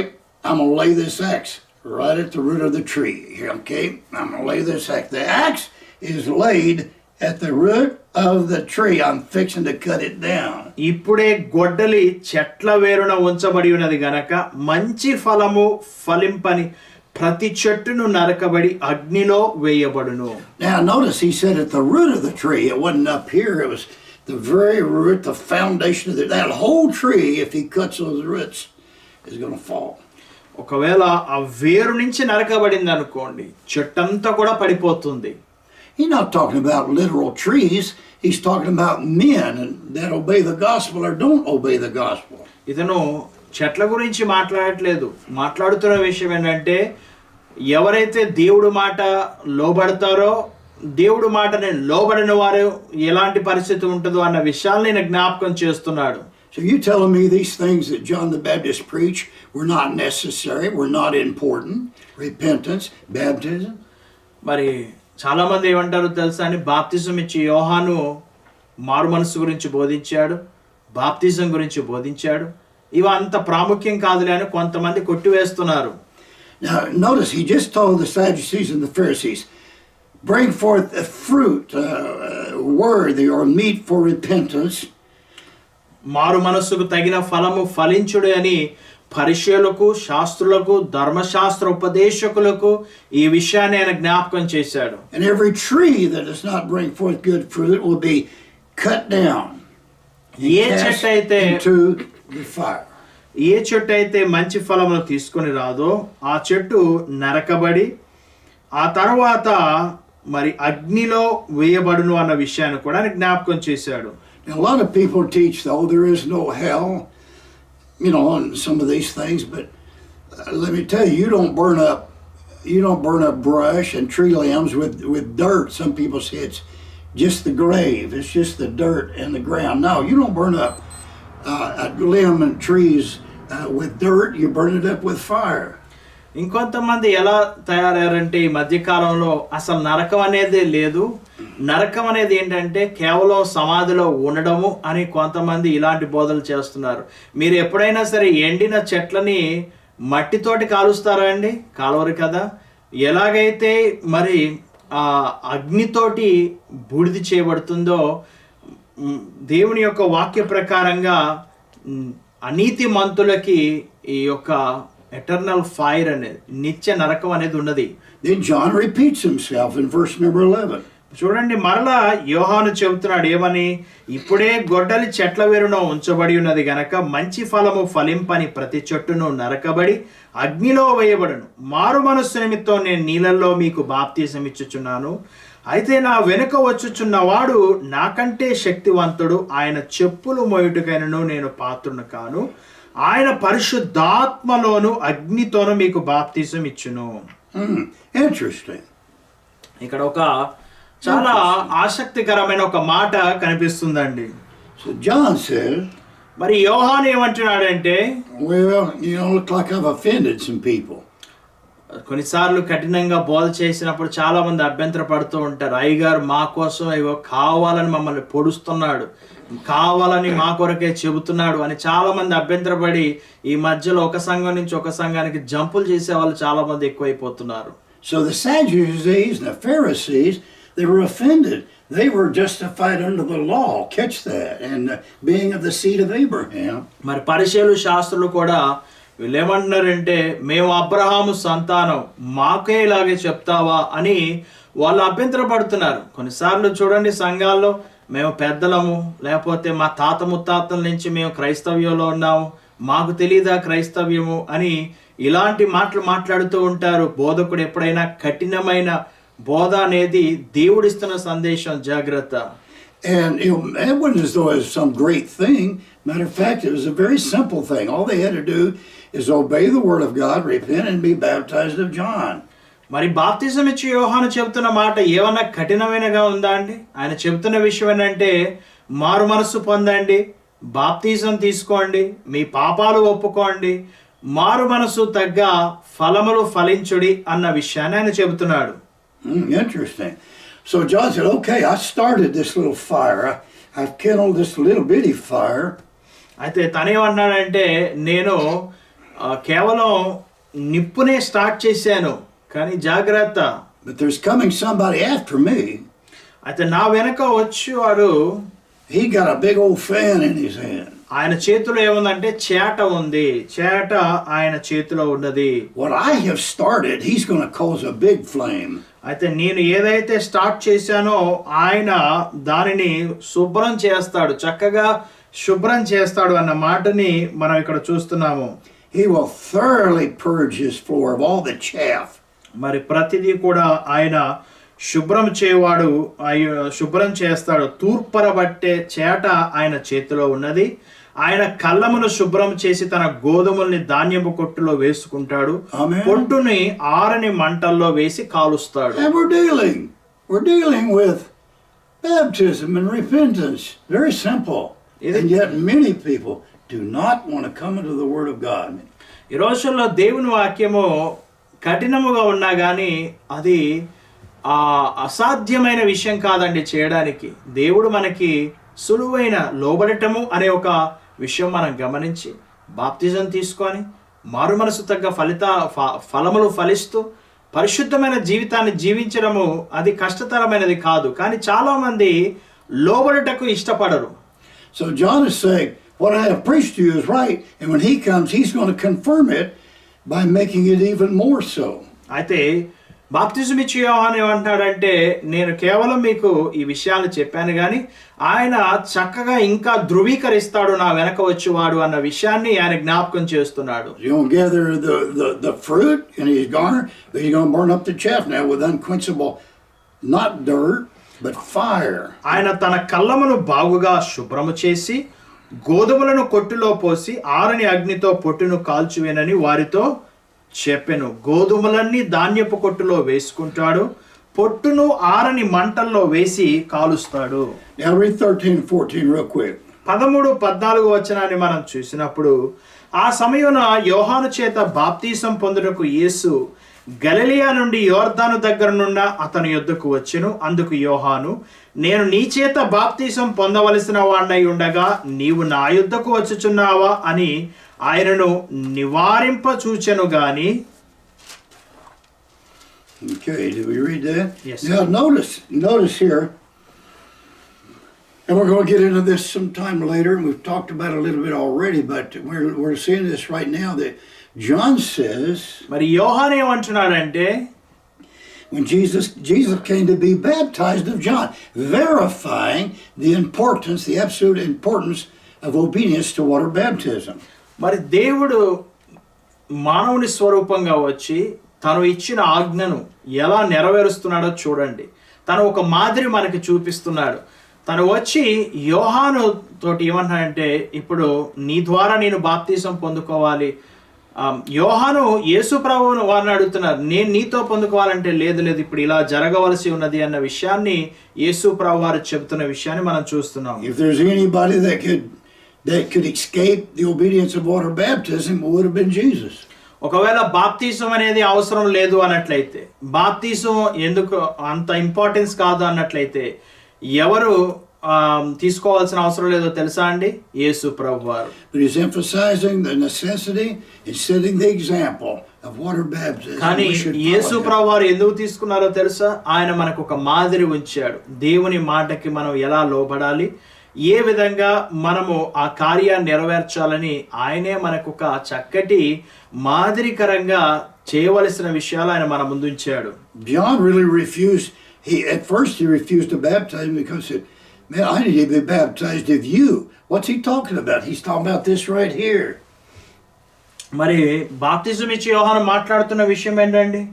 I'm going to lay this axe right at the root of the tree. Okay, I'm going to lay this axe. The axe is laid at the root of the tree. I'm fixing to cut it down.
ఇప్పుడే గొడ్డలి చెట్ల వేరున ఉంచబడి ఉన్నది గనక మంచి ఫలము ఫలింపని ప్రతి చెట్టును నరకబడి అగ్నిలో వేయబడును.
Now notice he said at the root of the tree. It wasn't up here. It was the very root, the foundation of that whole tree. If he cuts those roots, is going to fall.
ఒకవేళ ఆ వేరు నుంచి నరకబడింది అనుకోండి, చెట్టంతా కూడా పడిపోతుంది.
He's not talking about literal trees. He's talking about men that obey the gospel or don't obey the gospel.
ఇతను చెట్ల గురించి మాట్లాడట్లేదు. మాట్లాడుతున్న విషయం ఏంటంటే, ఎవరైతే దేవుడు మాట లోబడతారో, దేవుడు మాటని లోబడిన వారు ఎలాంటి పరిస్థితి ఉంటుందో అన్న విషయాన్ని నేను జ్ఞాపకం చేస్తున్నాడు.
So you telling me these things that John the Baptist preached were not necessary, were not important? Repentance, baptism?
మరి చాలా మంది ఏమంటారు తెలుసా అని, బాప్తిజం ఇచ్చి యోహాను మారు మనసు గురించి బోధించాడు, బాప్తిజం గురించి బోధించాడు, ఇవి అంత ప్రాముఖ్యం కాదులే అని కొంతమంది కొట్టివేస్తున్నారు.
Now notice he just told the Sadducees and the Pharisees, bring forth a fruit worthy or meet for repentance.
మారు మనస్సుకు తగిన ఫలము ఫలించుడు అని పరిసయ్యులకు, శాస్త్రులకు, ధర్మశాస్త్ర ఉపదేశకులకు ఈ విషయాన్ని ఆయన జ్ఞాపకం చేశాడు.
And every tree that does not bring forth good fruit will be cut down
ఏ చెట్టు అయితే
into the fire.
ఏ చెట్టు అయితే మంచి ఫలములు తీసుకొని రాదో ఆ చెట్టు నరకబడి ఆ తర్వాత మరి అగ్నిలో వేయబడును అన్న విషయాన్ని కూడా ఆయన జ్ఞాపకం చేశాడు.
Now, a lot of people teach, though, there is no hell, you know, on some of these things, but let me tell you, you don't burn up brush and tree limbs with dirt. Some people say it's just the grave, it's just the dirt and the ground. No, you don't burn up a limb and trees with dirt, you burn it up with fire.
ఇంకొంతమంది ఎలా తయారయ్యారంటే ఈ మధ్యకాలంలో అసలు నరకం అనేది లేదు, నరకం అనేది ఏంటంటే కేవలం సమాధిలో ఉండడము అని కొంతమంది ఇలాంటి బోధలు చేస్తున్నారు. మీరు ఎప్పుడైనా సరే ఎండిన చెట్లని మట్టితోటి కాలుస్తారా అండి? కాలవరు కదా. ఎలాగైతే మరి ఆ అగ్నితోటి బూడిద చేయబడుతుందో దేవుని యొక్క వాక్య ప్రకారంగా అనీతి మంతులకి ఈ యొక్క ఎటర్నల్ ఫైర్ అనేది నిత్య నరకం అనేది ఉన్నది.
Then John repeats himself in verse number 11.
చూడండి, మరలా యోహాను చెబుతున్నాడు ఏమని? ఇప్పుడే గొడ్డలి చెట్ల వేరున ఉంచబడి ఉన్నది గనక మంచి ఫలము ఫలింపని ప్రతి చెట్టును నరకబడి అగ్నిలో వేయబడును. మారు మనస్సు నిమిత్తం నేను నీళ్ళల్లో మీకు బాప్తీసం ఇచ్చుచున్నాను. అయితే నా వెనుక వచ్చుచున్నవాడు నాకంటే శక్తివంతుడు, ఆయన చెప్పులు మోయుటకైనను నేను పాత్రును కాను. ఆయన పరిశుద్ధాత్మలోను అగ్నితోను మీకు బాప్తీసం ఇచ్చును.
Interesting.
ఇక్కడ ఒక చాలా ఆసక్తికరమైన ఒక మాట కనిపిస్తుందండి.
So John said,
మరి యోహాను ఏమంటున్నాడంటే,
well, you know, look like I've offended some people.
కొన్నిసార్లు కఠినంగా బోధ చేసినప్పుడు చాలా మంది అభ్యంతర పడుతూ ఉంటారు. అయ్యగారు మా కోసం ఏవో కావాలని మమ్మల్ని పొడుస్తున్నాడు, కావాలని మా కొరకే చెబుతున్నాడు అని చాలా మంది అభ్యంతరపడి ఈ మధ్యలో ఒక సంఘం నుంచి ఒక సంఘానికి జంపులు చేసే వాళ్ళు చాలా మంది ఎక్కువైపోతున్నారు.
So the Sadducees and the Pharisees, they were offended. They were justified under the law. Catch that. And being of the seed of Abraham.
మరి పరిసయ్యులు శాస్త్రులు కూడా వీళ్ళు ఏమంటున్నారంటే, మేము అబ్రహాము సంతానం, మాకే ఇలాగే చెప్తావా అని వాళ్ళు అభ్యంతరపడుతున్నారు. కొన్నిసార్లు చూడండి సంఘాల్లో మేము పెద్దలము, లేకపోతే మా తాత ముత్తాతల నుంచి మేము క్రైస్తవ్యంలో ఉన్నాము, మాకు తెలీదా క్రైస్తవ్యము అని ఇలాంటి మాటలు మాట్లాడుతూ ఉంటారు. బోధకుడు ఎప్పుడైనా కఠినమైన బోధ అనేది దేవుడిస్తున్న సందేశం, జాగ్రత్త.
And it wasn't as though it was some great thing. Matter of fact, it was a very simple thing. All they had to do is obey the word of God, repent, and be baptized of John.
మరి బాప్తిజం ఇచ్చి యోహాను చెబుతున్న మాట ఏమన్నా కఠినమైనగా ఉందా అండి? ఆయన చెబుతున్న విషయం ఏంటంటే, మారు మనస్సు పొందండి, బాప్తిజం తీసుకోండి, మీ పాపాలు ఒప్పుకోండి, మారు మనస్సు తగ్గ ఫలములు ఫలించుడి అన్న విషయాన్ని ఆయన చెబుతున్నాడు.
Interesting. So John said, okay, I started this little fire. I've kindled this little bitty fire.
అయితే తనేమన్నాడంటే, నేను కేవలం నిప్పునే స్టార్ట్ చేశాను, కానీ జాగ్రత్త,
But there's coming somebody after me.
అయితే నా వెనక వచ్చేవాడు,
He got a big old fan in his hand.
ఆయన చేతిలో ఏముందంటే చేట ఉంది, చేట ఆయన చేతిలో ఉన్నది.
What I have started, he's going to cause a big flame.
అయితే నేను ఏదైతే స్టార్ట్ చేశానో ఆయన దానిని శుభ్రం చేస్తాడు, చక్కగా శుభ్రం చేస్తాడు అన్న మాటని మనం ఇక్కడ చూస్తున్నాము.
He will thoroughly purge his floor of all the chaff.
మరి ప్రతిదీ కూడా ఆయన శుభ్రం చేయవాడు, శుభ్రం చేస్తాడు. తూర్పరబట్టే చేట ఆయన చేతిలో ఉన్నది. ఆయన కళ్ళమును శుభ్రం చేసి తన గోధుమల్ని ధాన్యపు కొట్టులో వేసుకుంటాడు, పొట్టుని ఆరని మంటల్లో వేసి కాలుస్తాడు.
And we're dealing with baptism and repentance. Very simple. And yet many people do not want to come into the Word of God.
ఈ రోజుల్లో దేవుని వాక్యము కఠినముగా ఉన్నా కానీ అది అసాధ్యమైన విషయం కాదండి చేయడానికి. దేవుడు మనకి సులువైన లోబడటము అనే ఒక విషయం మనం గమనించి బాప్తిజం తీసుకొని మారు మనసు తగ్గ ఫలములు ఫలిస్తూ పరిశుద్ధమైన జీవితాన్ని జీవించడము అది కష్టతరమైనది కాదు, కానీ చాలా మంది లోబడటకు ఇష్టపడరు.
So John is saying, what I have preached to you is right, and when he comes, he's going to confirm it by making it even more so.
అయితే బాప్తిజం ఇచ్చి యోహాను ఏమంటున్నాడంటే, నేను కేవలం మీకు ఈ విషయాలు చెప్పాను కానీ ఆయన చక్కగా ఇంకా ధృవీకరిస్తాడు నా వెనక వచ్చేవాడు అన్న విషయాన్ని ఆయన జ్ఞాపకం చేస్తున్నాడు.
He's going to gather the fruit in his garner, but he's going to burn up the chaff now with unquenchable, not dirt, but fire.
ఆయన తన కళ్ళమును బాగుగా శుభ్రము చేసి గోధుమలను కొట్టులో పోసి ఆరని అగ్నితో పొట్టును కాల్చువేనని వారితో చెప్పెను. గోధుమలన్నీ ధాన్యపు కొట్టులో వేసుకుంటాడు, పొట్టును ఆరని మంటల్లో వేసి కాలుస్తాడు.
Now read 13 and 14 real quick.
13-14 వచనాన్ని మనం చూసినప్పుడు, ఆ సమయమున యోహాను చేత బాప్తీసం పొందుటకు యేసు గలిలయ నుండి యోర్దాను దగ్గర నుండి అతని యొద్దకు వచ్చెను. అందుకు యోహాను, నేను నీ చేత బాప్తీసం పొందవలసిన వాడై ఉండగా నీవు నా యొద్దకు వచ్చుచున్నావా అని ఆయనను నివారింప చూచెను గాని.
Okay, did we read that?
Yes.
Now notice here, and we're going to get into this sometime later, and we've talked about it a little bit already, but we're seeing this right now that John says,
మరి యోహాను ఏమంటున్నాడంటే,
when Jesus came to be baptized of John, verifying the importance, the absolute importance of obedience to water baptism.
మరి దేవుడు మానవుని స్వరూపంగా వచ్చి తను ఇచ్చిన ఆజ్ఞను ఎలా నెరవేరుస్తున్నాడో చూడండి. తను ఒక మాదిరి మనకి చూపిస్తున్నాడు. తను వచ్చి యోహాను తోటి ఏమన్నాడంటే, ఇప్పుడు నీ ద్వారా నేను బాప్తీసం పొందుకోవాలి. యోహాను యేసు ప్రభువును వారిని అడుగుతున్నారు, నేను నీతో పొందుకోవాలంటే లేదు ఇప్పుడు ఇలా జరగవలసి ఉన్నది అన్న విషయాన్ని యేసు ప్రభు వారు చెబుతున్న విషయాన్ని మనం చూస్తున్నాం.
If there's anybody that could escape the obedience of water baptism, it would have been Jesus.
ఒకవేళ బాప్తీసం అనేది అవసరం లేదు అన్నట్లయితే, బాప్తీసం ఎందుకు అంత ఇంపార్టెన్స్ కాదు అన్నట్లయితే ఎవరు తీసుకోవాల్సిన అవసరం లేదో తెలుసా అండి? యేసు ప్రభు వారు.
But he's emphasizing the necessity and setting the example of water baptism.
కానీ యేసు ప్రభు వారు ఎందుకు తీసుకున్నారో తెలుసా? ఆయన మనకు ఒక మాదిరి ఉంచాడు. దేవుని మాటకి మనం ఎలా లోబడాలి, ఏ విధంగా మనము ఆ కార్యాన్ని నెరవేర్చాలని ఆయనే మనకు ఒక చక్కటి మాదిరికరంగా చేయవలసిన విషయాలు ఆయన మన ముందు ఉంచాడు.
John really refused. At first he refused to baptize him because he said, man, I need to be baptized of you. What's he talking about? He's talking about this right here.
మరి బాప్తిజం ఇచ్చి యోహాను మాట్లాడుతున్న విషయం ఏంటండి?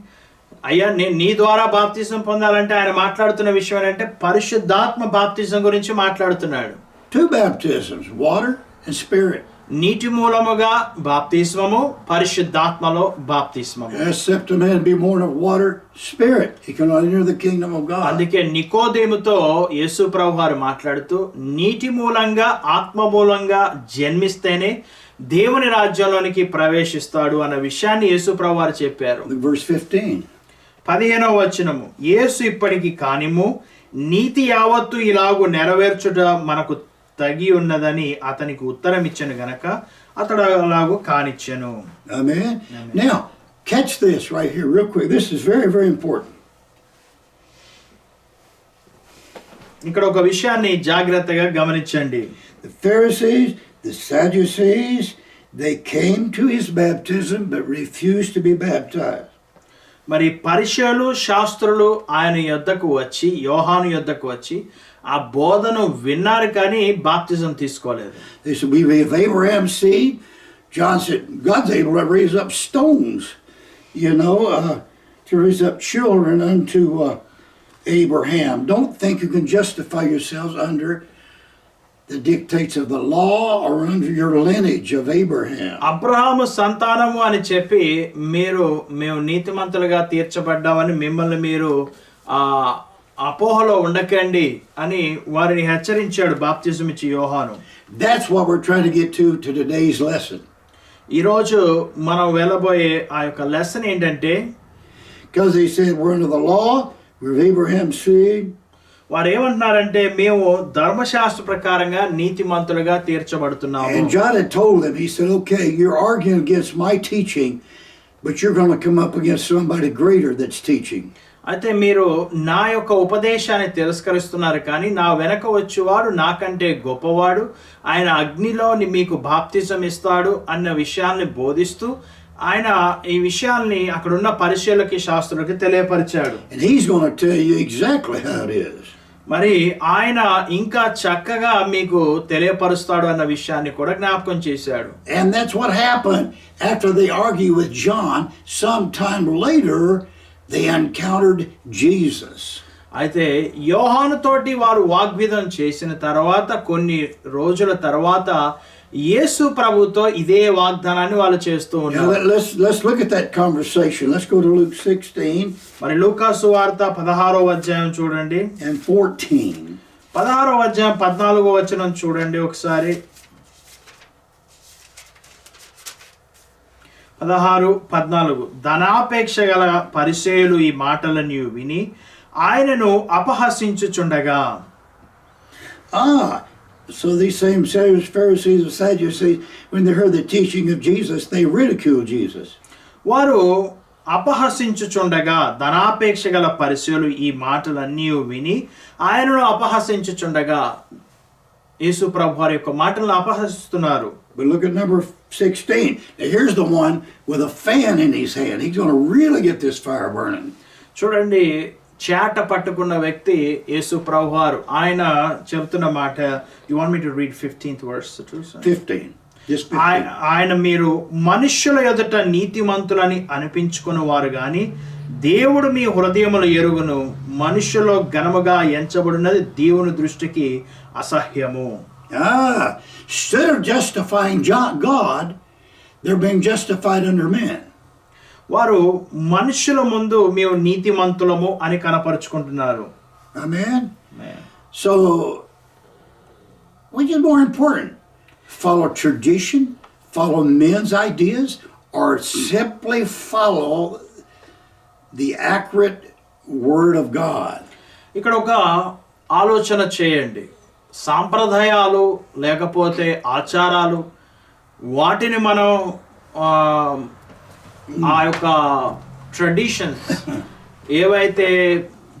అయ్యా నేను నీ ద్వారా బాప్తిజం పొందాలంటే ఆయన మాట్లాడుతున్న విషయం ఏంటంటే పరిశుద్ధాత్మ బాప్తిజం గురించి మాట్లాడుతున్నాడు.
2 baptisms, water and spirit.
నీటి మూలముగా బాప్తిస్మము, పరిశుద్ధాత్మలో బాప్తిస్మము.
Except a man be born of water, spirit, he cannot enter the kingdom of God.
అందుకే నికోదేముతో యేసు ప్రభు వారు మాట్లాడుతూ నీటి మూలంగా ఆత్మ మూలంగా జన్మిస్తేనే దేవుని రాజ్యంలోనికి ప్రవేశిస్తాడు అన్న విషయాన్ని యేసు ప్రభు వారు చెప్పారు.
Verse 15.
15వ వచనము, యేసు ఇప్పటికి కానిము నీతి యావత్తు ఇలాగు నెరవేర్చుట మనకు తగి ఉన్నదని అతనికి ఉత్తరం ఇచ్చెను గనక అతడు అలాగూ కానిచ్చెను.
Amen. Now, catch this right here real quick. This is very, very important.
ఇక్కడ ఒక విషయాన్ని జాగ్రత్తగా గమనించండి.
The Pharisees, the Sadducees, they came to his baptism but refused to be baptized.
మరి పరిసయ్యులు శాస్త్రులు ఆయన యొద్దకు వచ్చి యోహాను యొద్దకు వచ్చి ఆ బోధను విన్నారు కానీ బాప్తిజం తీసుకోలేదు.
They said, we have Abraham's seed. John said, God's able to raise up stones, to raise up children unto Abraham. Don't think you can justify yourselves under the dictates of the law or under your lineage of Abraham.
Abraham సంతానము అని చెప్పి మేము నీతిమంతులుగా తీర్చబడ్డామని మిమ్మల్ని మీరు అపోహలో ఉండకండి అని వారిని హెచ్చరించాడు బాప్తిజం ఇచ్చి యోహాను.
That's what we're trying to get to today's lesson.
ఈరోజు మనం వెళ్ళబోయే ఆ యొక్క లెసన్ ఏంటంటే,
because they said we're under the law, we're of Abraham's seed.
వారు ఏమంటున్నారంటే మేము ధర్మశాస్త్ర ప్రకారంగా నీతిమంతులుగా తీర్చబడుతున్నాము.
And John had told them, he said, okay, you're arguing against my teaching, but you're going to come up against somebody greater that's teaching.
అయితే మీరు నా యొక్క ఉపదేశాన్ని తిరస్కరిస్తున్నారు కానీ నా వెనక వచ్చేవాడు నాకంటే గొప్పవాడు, ఆయన అగ్నిలో మీకు బాప్తిజం ఇస్తాడు అన్న విషయాన్ని బోధిస్తూ ఆయన ఈ విషయాల్ని అక్కడున్న పరిశీలకి శాస్త్రులకి తెలియపరిచాడు.
And he's going to tell you exactly how it is.
మరి ఆయన ఇంకా చక్కగా మీకు తెలియపరుస్తాడు అన్న విషయాన్ని కూడా జ్ఞాపకం చేశాడు.
And that's what happened after they argued with John. Sometime later, they encountered Jesus.
అయితే యోహాను తోటి వారు వాగ్విదం చేసిన తర్వాత కొన్ని రోజుల తర్వాత యేసు ప్రభుతో ఇదే వాగ్దానాన్ని వాళ్ళు చేస్తూ
Now
ఉన్నారు.
let's look at that conversation. Let's go to Luke 16
మరి లూకా సువార్త 16వ అధ్యాయం చూడండి.
and 14.
16వ అధ్యాయం 14వ వచనం చూడండి ఒకసారి. 16-14 ధనాపేక్ష గల పరిసయ్యులు ఈ మాటలను విని ఆయనను అపహసించుచుండగా.
So these same Pharisees and Sadducees, when they heard the teaching of Jesus, they ridiculed Jesus.
వారు అపహసించుచుండగా ధనాపేక్ష గల పరిసయ్యులు ఈ మాటలన్నీ విని ఆయనను అపహసించుచుండగా యేసు ప్రభు వారి యొక్క మాటలను అపహసిస్తున్నారు.
But look at number 16. Now here's the one with a fan in his hand. He's going to really get this fire burning.
చూడండి, చేట పట్టుకున్న వ్యక్తి యేసు ప్రభు వారు. ఆయన చెబుతున్న మాట, you want me to read 15th verse?
15. Just 15.
ఆయన మీరు మనుష్యుల ఎదుట నీతిమంతులని అనిపించుకున్న వారు గాని దేవుడు మీ హృదయముల ఎరుగును, మనుష్యులో ఘనముగా ఎంచబడినది దేవుని దృష్టికి అసహ్యము.
Instead of justifying God, they're being justified under men.
వారు మనుషుల ముందు మేము నీతిమంతులము అని కనపరుచుకుంటున్నారు.
Amen. So, which is more important? Follow tradition, follow men's ideas, or simply follow the accurate word of God?
ఇక్కడ ఒక ఆలోచన చేయండి. సాంప్రదాయాలు లేకపోతే ఆచారాలు, వాటిని మనం ఆ యొక్క ట్రెడిషన్స్ ఏవైతే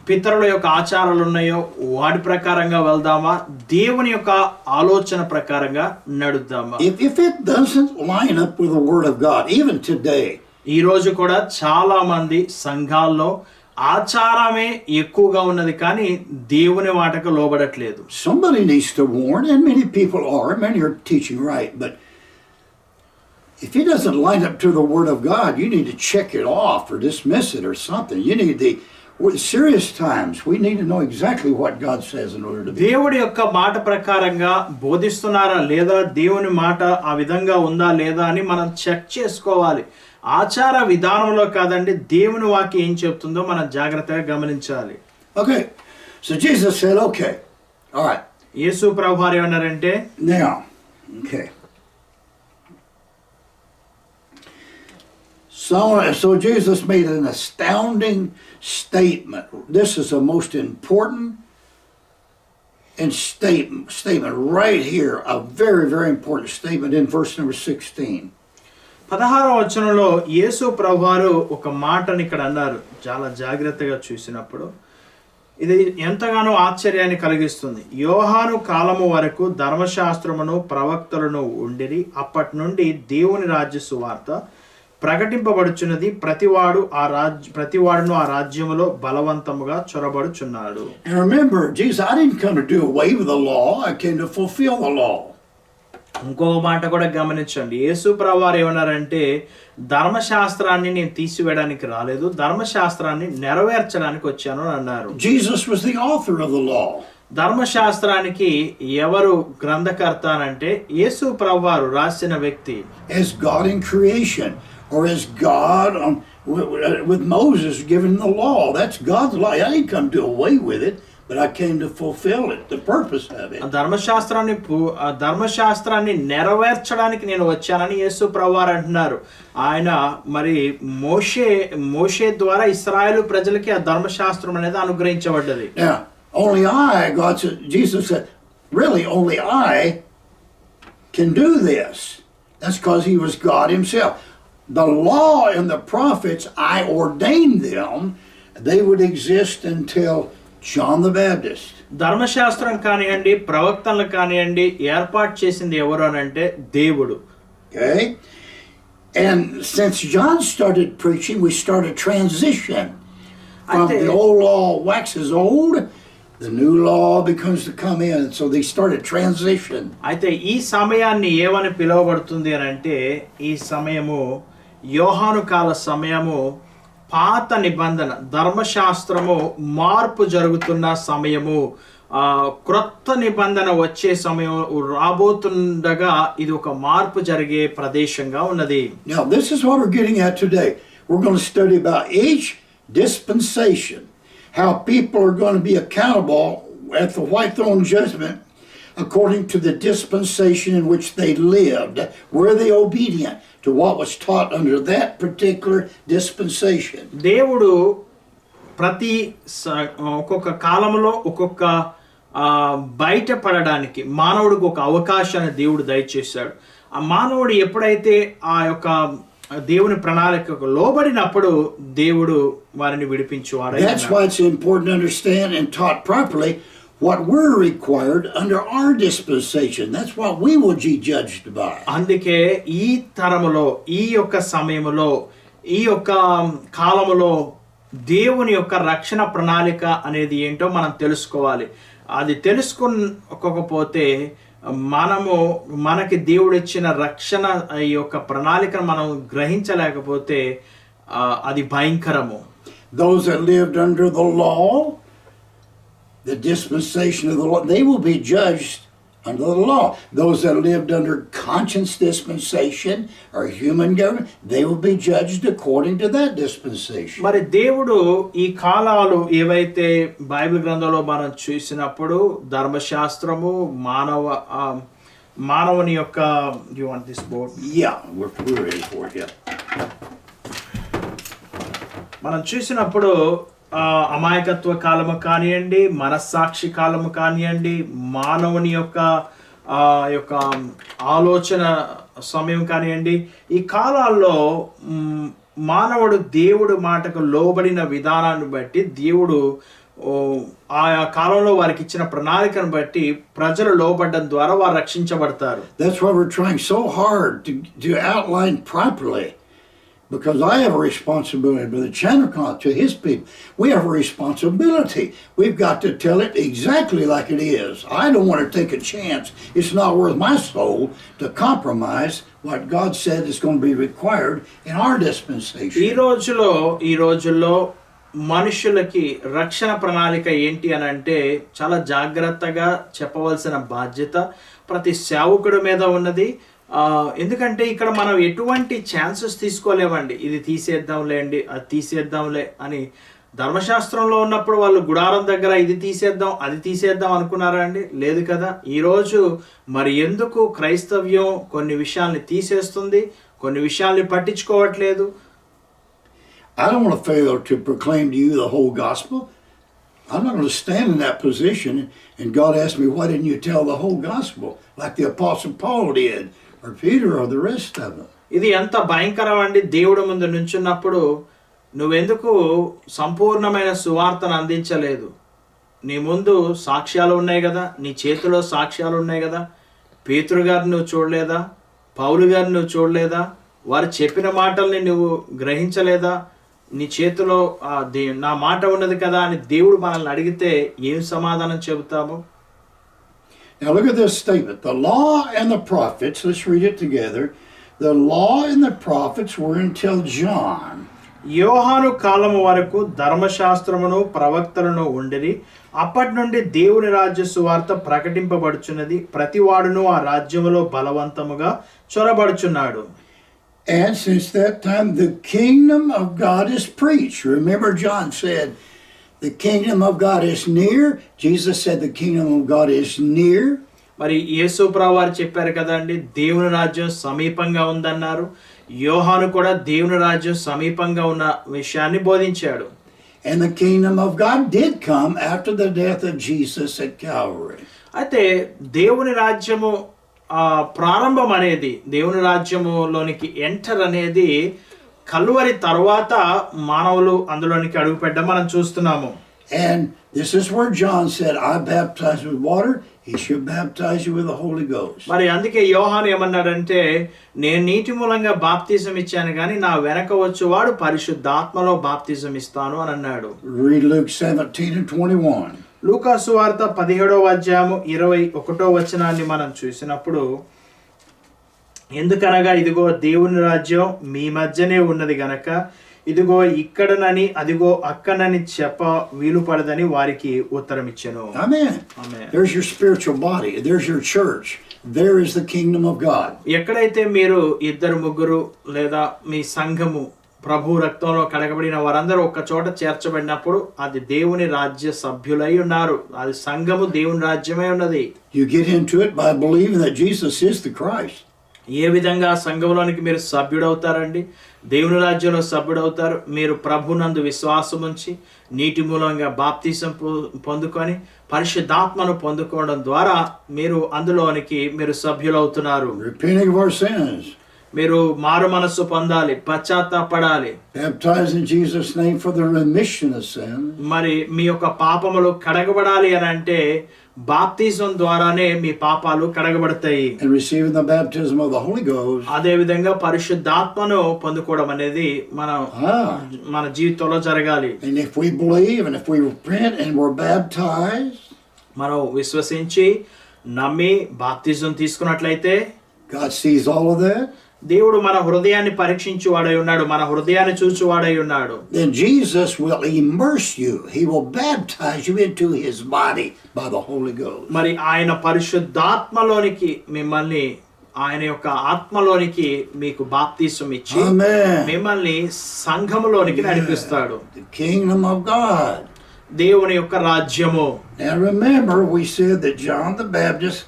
పితరుల యొక్క ఆచారాలు ఉన్నాయో వాటి ప్రకారంగా వెళ్దామా, దేవుని యొక్క ఆలోచన ప్రకారంగా నడుద్దామా?
If it doesn't line up with the word of God, even today,
ఈ రోజు కూడా చాలా మంది సంఘాల్లో ఆచారమే ఎక్కువగా ఉన్నది కానీ దేవుని మాటకు లోబడట్లేదు.
somebody needs to warn, and many people are. Many are teaching right, but if it doesn't line up to the word of God, you need to check it off or dismiss it or something. You need serious times. We need to know exactly what God says in order to be.
దేవుడి యొక్క మాట ప్రకారంగా బోధిస్తున్నారా లేదా, దేవుని మాట ఆ విధంగా ఉందా లేదా అని మనం చెక్ చేసుకోవాలి. ఆచార విధానంలో కాదండి, దేవుని వాక్యం ఏం చెప్తుందో మనం జాగ్రత్తగా గమనించాలి.
Okay, so Jesus said, okay, all right.
యేసు ప్రభు వారు ఏమన్నారంటే,
Now, okay. So Jesus made an astounding statement. This is the most important statement right here, a very, very important statement in verse number 16.
16వ వచనంలో యేసు ప్రభువారు ఒక మాటని ఇక్కడ అన్నారు. చాలా జాగ్రత్తగా చూసినప్పుడు ఇది ఎంతగానో ఆశ్చర్యాన్ని కలిగిస్తుంది. యోహాను కాలము వరకు ధర్మశాస్త్రమును ప్రవక్తలను ఉండిరి, అప్పటి నుండి దేవుని రాజ్య సువార్త ప్రకటింపబడుచున్నది, ప్రతివాడును ఆ రాజ్యములో బలవంతముగా చొరబడుచున్నాడు.
And remember, Jesus, I didn't come to do away with the law, I came to fulfill the law.
ఇంకో మాట కూడా గమనించండి. యేసు ప్రభువారు ఏమన్నారంటే, ధర్మశాస్త్రాన్ని నేను తీసివేయడానికి రాలేదు, ధర్మశాస్త్రాన్ని నెరవేర్చడానికి వచ్చాను అని అన్నారు.
Jesus was the author of the law.
ధర్మశాస్త్రానికి ఎవరు గ్రంథకర్త అంటే యేసు ప్రభువారు రాసిన వ్యక్తి.
As God in creation, or as God with Moses giving the law. That's God's law. I didn't come to do away with it, but I came to fulfill it, the purpose of it. ధర్మశాస్త్రాన్ని
నెరవేర్చడానికి నేను వచ్చానని యేసు ప్రభువారు అంటున్నారు. ఆయన మరి మోషే ద్వారా ఇశ్రాయేలు ప్రజలకి ఆ ధర్మశాస్త్రం అనేది అనుగ్రహించబడ్డది.
Now, Jesus said, really only I can do this. That's because he was God himself. The law and the prophets, I ordained them. They would exist until John the Baptist.
ధర్మశాస్త్రం కానివ్వండి, ప్రవక్తలు కానివ్వండి, ఏర్పాటు చేసింది ఎవరు అని అంటే దేవుడు.
Okay? And since John started preaching, we start a transition. From
Ante-
the old law waxes old, the new law becomes to come in. So they started transition.
అయితే ఈ సమయాన్ని ఏమని పిలువబడుతుంది అని అంటే ఈ సమయము యోహాను కాల సమయము, పాత నిబంధన ధర్మశాస్త్రము మార్పు జరుగుతున్న సమయము, క్రొత్త నిబంధన వచ్చే సమయం రాబోతుండగా ఇది ఒక మార్పు జరిగే ప్రదేశంగా ఉన్నది.
Now this is what we're getting at today. We're going to study about each dispensation, how people are going to be accountable at the white throne judgment according to the dispensation in which they lived. Were they obedient to what was taught under that particular dispensation?
దేవుడు ప్రతి ఒక్కొక్క కాలంలో ఒక్కొక్క బయటపడడానికి మానవుడికి ఒక అవకాశాన్ని దేవుడు దయచేశాడు. ఆ మానవుడు ఎప్పుడైతే ఆ యొక్క దేవుని ప్రణాళికకు లోబడినప్పుడు దేవుడు వారిని విడిపించువాడు.
That's why it's important to understand and taught properly what we're required under our dispensation. That's what we will be judged by.
అందుకే ఈ తరములో, ఈ యొక్క సమయములో, ఈ యొక్క కాలములో దేవుని యొక్క రక్షణ ప్రణాళిక అనేది ఏంటో మనం తెలుసుకోవాలి. అది తెలుసుకోకపోతే మనకి దేవుడు ఇచ్చిన రక్షణ ఈ యొక్క ప్రణాళికను మనం గ్రహించలేకపోతే అది భయంకరము.
Those that lived under the law, the dispensation of the law, they will be judged under the law. Those that lived under conscience dispensation or human government, they will be judged according to that dispensation.
మరి దేవుడు ఈ కాలాలు ఏవైతే బైబిల్ గ్రంథంలో మనం చూసినప్పుడు ధర్మశాస్త్రము మానవుని యొక్క you want this board?
Yeah, we're ready for it. Yeah.
మనం చూసినప్పుడు అమాయకత్వ కాలము కానివ్వండి, మనస్సాక్షి కాలము కానివ్వండి, మానవుని యొక్క ఆలోచన సమయం కానివ్వండి, ఈ కాలాల్లో మానవుడు దేవుడు మాటకు లోబడిన విధానాన్ని బట్టి దేవుడు ఆయా కాలంలో వారికి ఇచ్చిన ప్రణాళికను బట్టి ప్రజలు లోబడడం ద్వారా వారు రక్షించబడతారు.
That's why we're trying so hard to outline properly. Because I have a responsibility, Brother Chandrakant, to his people. We have a responsibility. We've got to tell it exactly like it is. I don't want to take a chance. It's not worth my soul to compromise what God said is going to be required in our dispensation.
ఈ రోజుల్లో మనుషులకి రక్షణ ప్రణాళిక ఏంటి అని అంటే చాలా జాగ్రత్తగా చెప్పవలసిన బాధ్యత ప్రతి సేవకుడి మీద ఉన్నది. ఎందుకంటే ఇక్కడ మనం ఎటువంటి ఛాన్సెస్ తీసుకోలేమండి. ఇది తీసేద్దాంలే అండి, అది తీసేద్దాంలే అని. ధర్మశాస్త్రంలో ఉన్నప్పుడు వాళ్ళు గుడారం దగ్గర ఇది తీసేద్దాం, అది తీసేద్దాం అనుకున్నారా అండి? లేదు కదా. ఈరోజు మరి ఎందుకు క్రైస్తవ్యం కొన్ని విషయాల్ని తీసేస్తుంది, కొన్ని విషయాల్ని పట్టించుకోవట్లేదు?
I don't want to fail to proclaim to you the whole gospel. I'm not going to stand in that position and God asked me, why didn't you tell the whole gospel like the Apostle Paul did or Peter or the rest of them?
ఇది ఎంత భయంకరం అండి. దేవుడు ముందు నుంచున్నప్పుడు నువ్వెందుకు సంపూర్ణమైన సువార్తను అందించలేదు? నీ ముందు సాక్ష్యాలు ఉన్నాయి కదా, నీ చేతిలో సాక్ష్యాలు ఉన్నాయి కదా. పేతురు గారిని నువ్వు చూడలేదా? పౌలు గారిని నువ్వు చూడలేదా? వారు చెప్పిన మాటల్ని నువ్వు గ్రహించలేదా? నీ చేతిలో నా మాట ఉన్నది కదా అని దేవుడు మనల్ని అడిగితే ఏం సమాధానం చెబుతాము?
Now look at this statement. The law and the prophets, let's read it together. The law and the prophets were until John.
యోహాను కాలము వరకు ధర్మశాస్త్రమును ప్రవక్తలను ఉండిరి. అప్పటి నుండి దేవుని రాజ్య సువార్త ప్రకటింపబడుచున్నది. ప్రతివాడును ఆ రాజ్యములో బలవంతముగా చొరబడుచున్నాడు.
And since that time, the kingdom of God is preached. Remember, John said, the kingdom of God is near. Jesus said the kingdom of God is near.
మరి యేసు ప్రభువు వారు చెప్పారు కదండి, దేవుని రాజ్యం సమీపంగా ఉందన్నారు. యోహాను కూడా దేవుని రాజ్యం సమీపంగా ఉన్న విషయాన్ని బోధించాడు.
And the kingdom of God did come after the death of Jesus at Calvary.
అయితే దేవుని రాజ్యము ప్రారంభం అనేది, దేవుని రాజ్యములోనికి ఎంటర్ అనేది కలువరి తర్వాత మానవులు అందులోనికి అడుగుపెట్టడం మనం చూస్తున్నాము.
And this is where John said, I baptize with water, he shall baptize you with the Holy Ghost.
మరి అందుకే యోహాను ఏమన్నాడంటే నేను నీటి మూలంగా బాప్తిజం ఇచ్చాను కానీ నా వెనక వచ్చేవాడు పరిశుద్ధాత్మలో బాప్తిజం ఇస్తాను అని అన్నాడు.
Read Luke 17:21.
లూకా సువార్త 17వ అధ్యాయము 21వ వచనాన్ని మనం చూసినప్పుడు, ఎందుకనగా ఇదిగో దేవుని రాజ్యం మీ మధ్యనే ఉన్నది గనక ఇదిగో ఇక్కడనని అదిగో అక్కడనని చెప్ప వీలు పడదని వారికి ఉత్తరం ఇచ్చెను.
Amen.
Amen.
There's your spiritual body. There's your church. There is the kingdom of God.
ఎక్కడైతే మీరు ఇద్దరు ముగ్గురు లేదా మీ సంఘము ప్రభు రక్తంలో కడగబడిన వారందరూ ఒక చోట చేర్చబడినప్పుడు అది దేవుని రాజ్య సభ్యులై ఉన్నారు. అది సంఘము దేవుని రాజ్యమై ఉన్నది.
You get into it by believing that Jesus is the Christ.
ఏ విధంగా సంఘంలోనికి మీరు సభ్యుడవుతారండి? దేవుని రాజ్యంలో సభ్యుడవుతారు. మీరు ప్రభునందు విశ్వాసం ఉంచి నీటి మూలంగా బాప్తిసం పొందుకొని పరిశుద్ధాత్మను పొందుకోవడం ద్వారా మీరు అందులోనికి మీరు సభ్యులవుతున్నారు.
Repenting of our sins.
మీరు మారు మనస్సు పొందాలి, పశ్చాత్తాపడాలి.
Baptized in Jesus' name for the remission of sin.
మరి మీ యొక్క పాపములు కడగబడాలి అని అంటే బాప్తిజం ద్వారానే మీ పాపాలు కడగబడతాయి.
And receiving the baptism of the Holy Ghost.
అదే విధంగా పరిశుద్ధాత్మను పొందుకోవడం అనేది మన జీవితంలో జరగాలి.
And if we believe and if we repent and we're baptized,
మనం విశ్వసించి నమ్మి బాప్తిజం తీసుకున్నట్లయితే
God sees all of that.
దేవుడు మన హృదయాన్ని పరీక్షించువాడై ఉన్నాడు, మన హృదయాన్ని చూచువాడై ఉన్నాడు.
Then Jesus will immerse you. He will baptize you into his body by the Holy Ghost.
మరి ఆయన పరిశుద్ధాత్మలోనికి మిమ్మల్ని ఆయన యొక్క ఆత్మలోనికి మీకు బాప్తిసం ఇచ్చి
Amen.
మిమ్మల్ని సంఘములోనికి నడిపిస్తాడు.
The kingdom of God.
దేవుని యొక్క రాజ్యము.
Now remember, we said that John the Baptist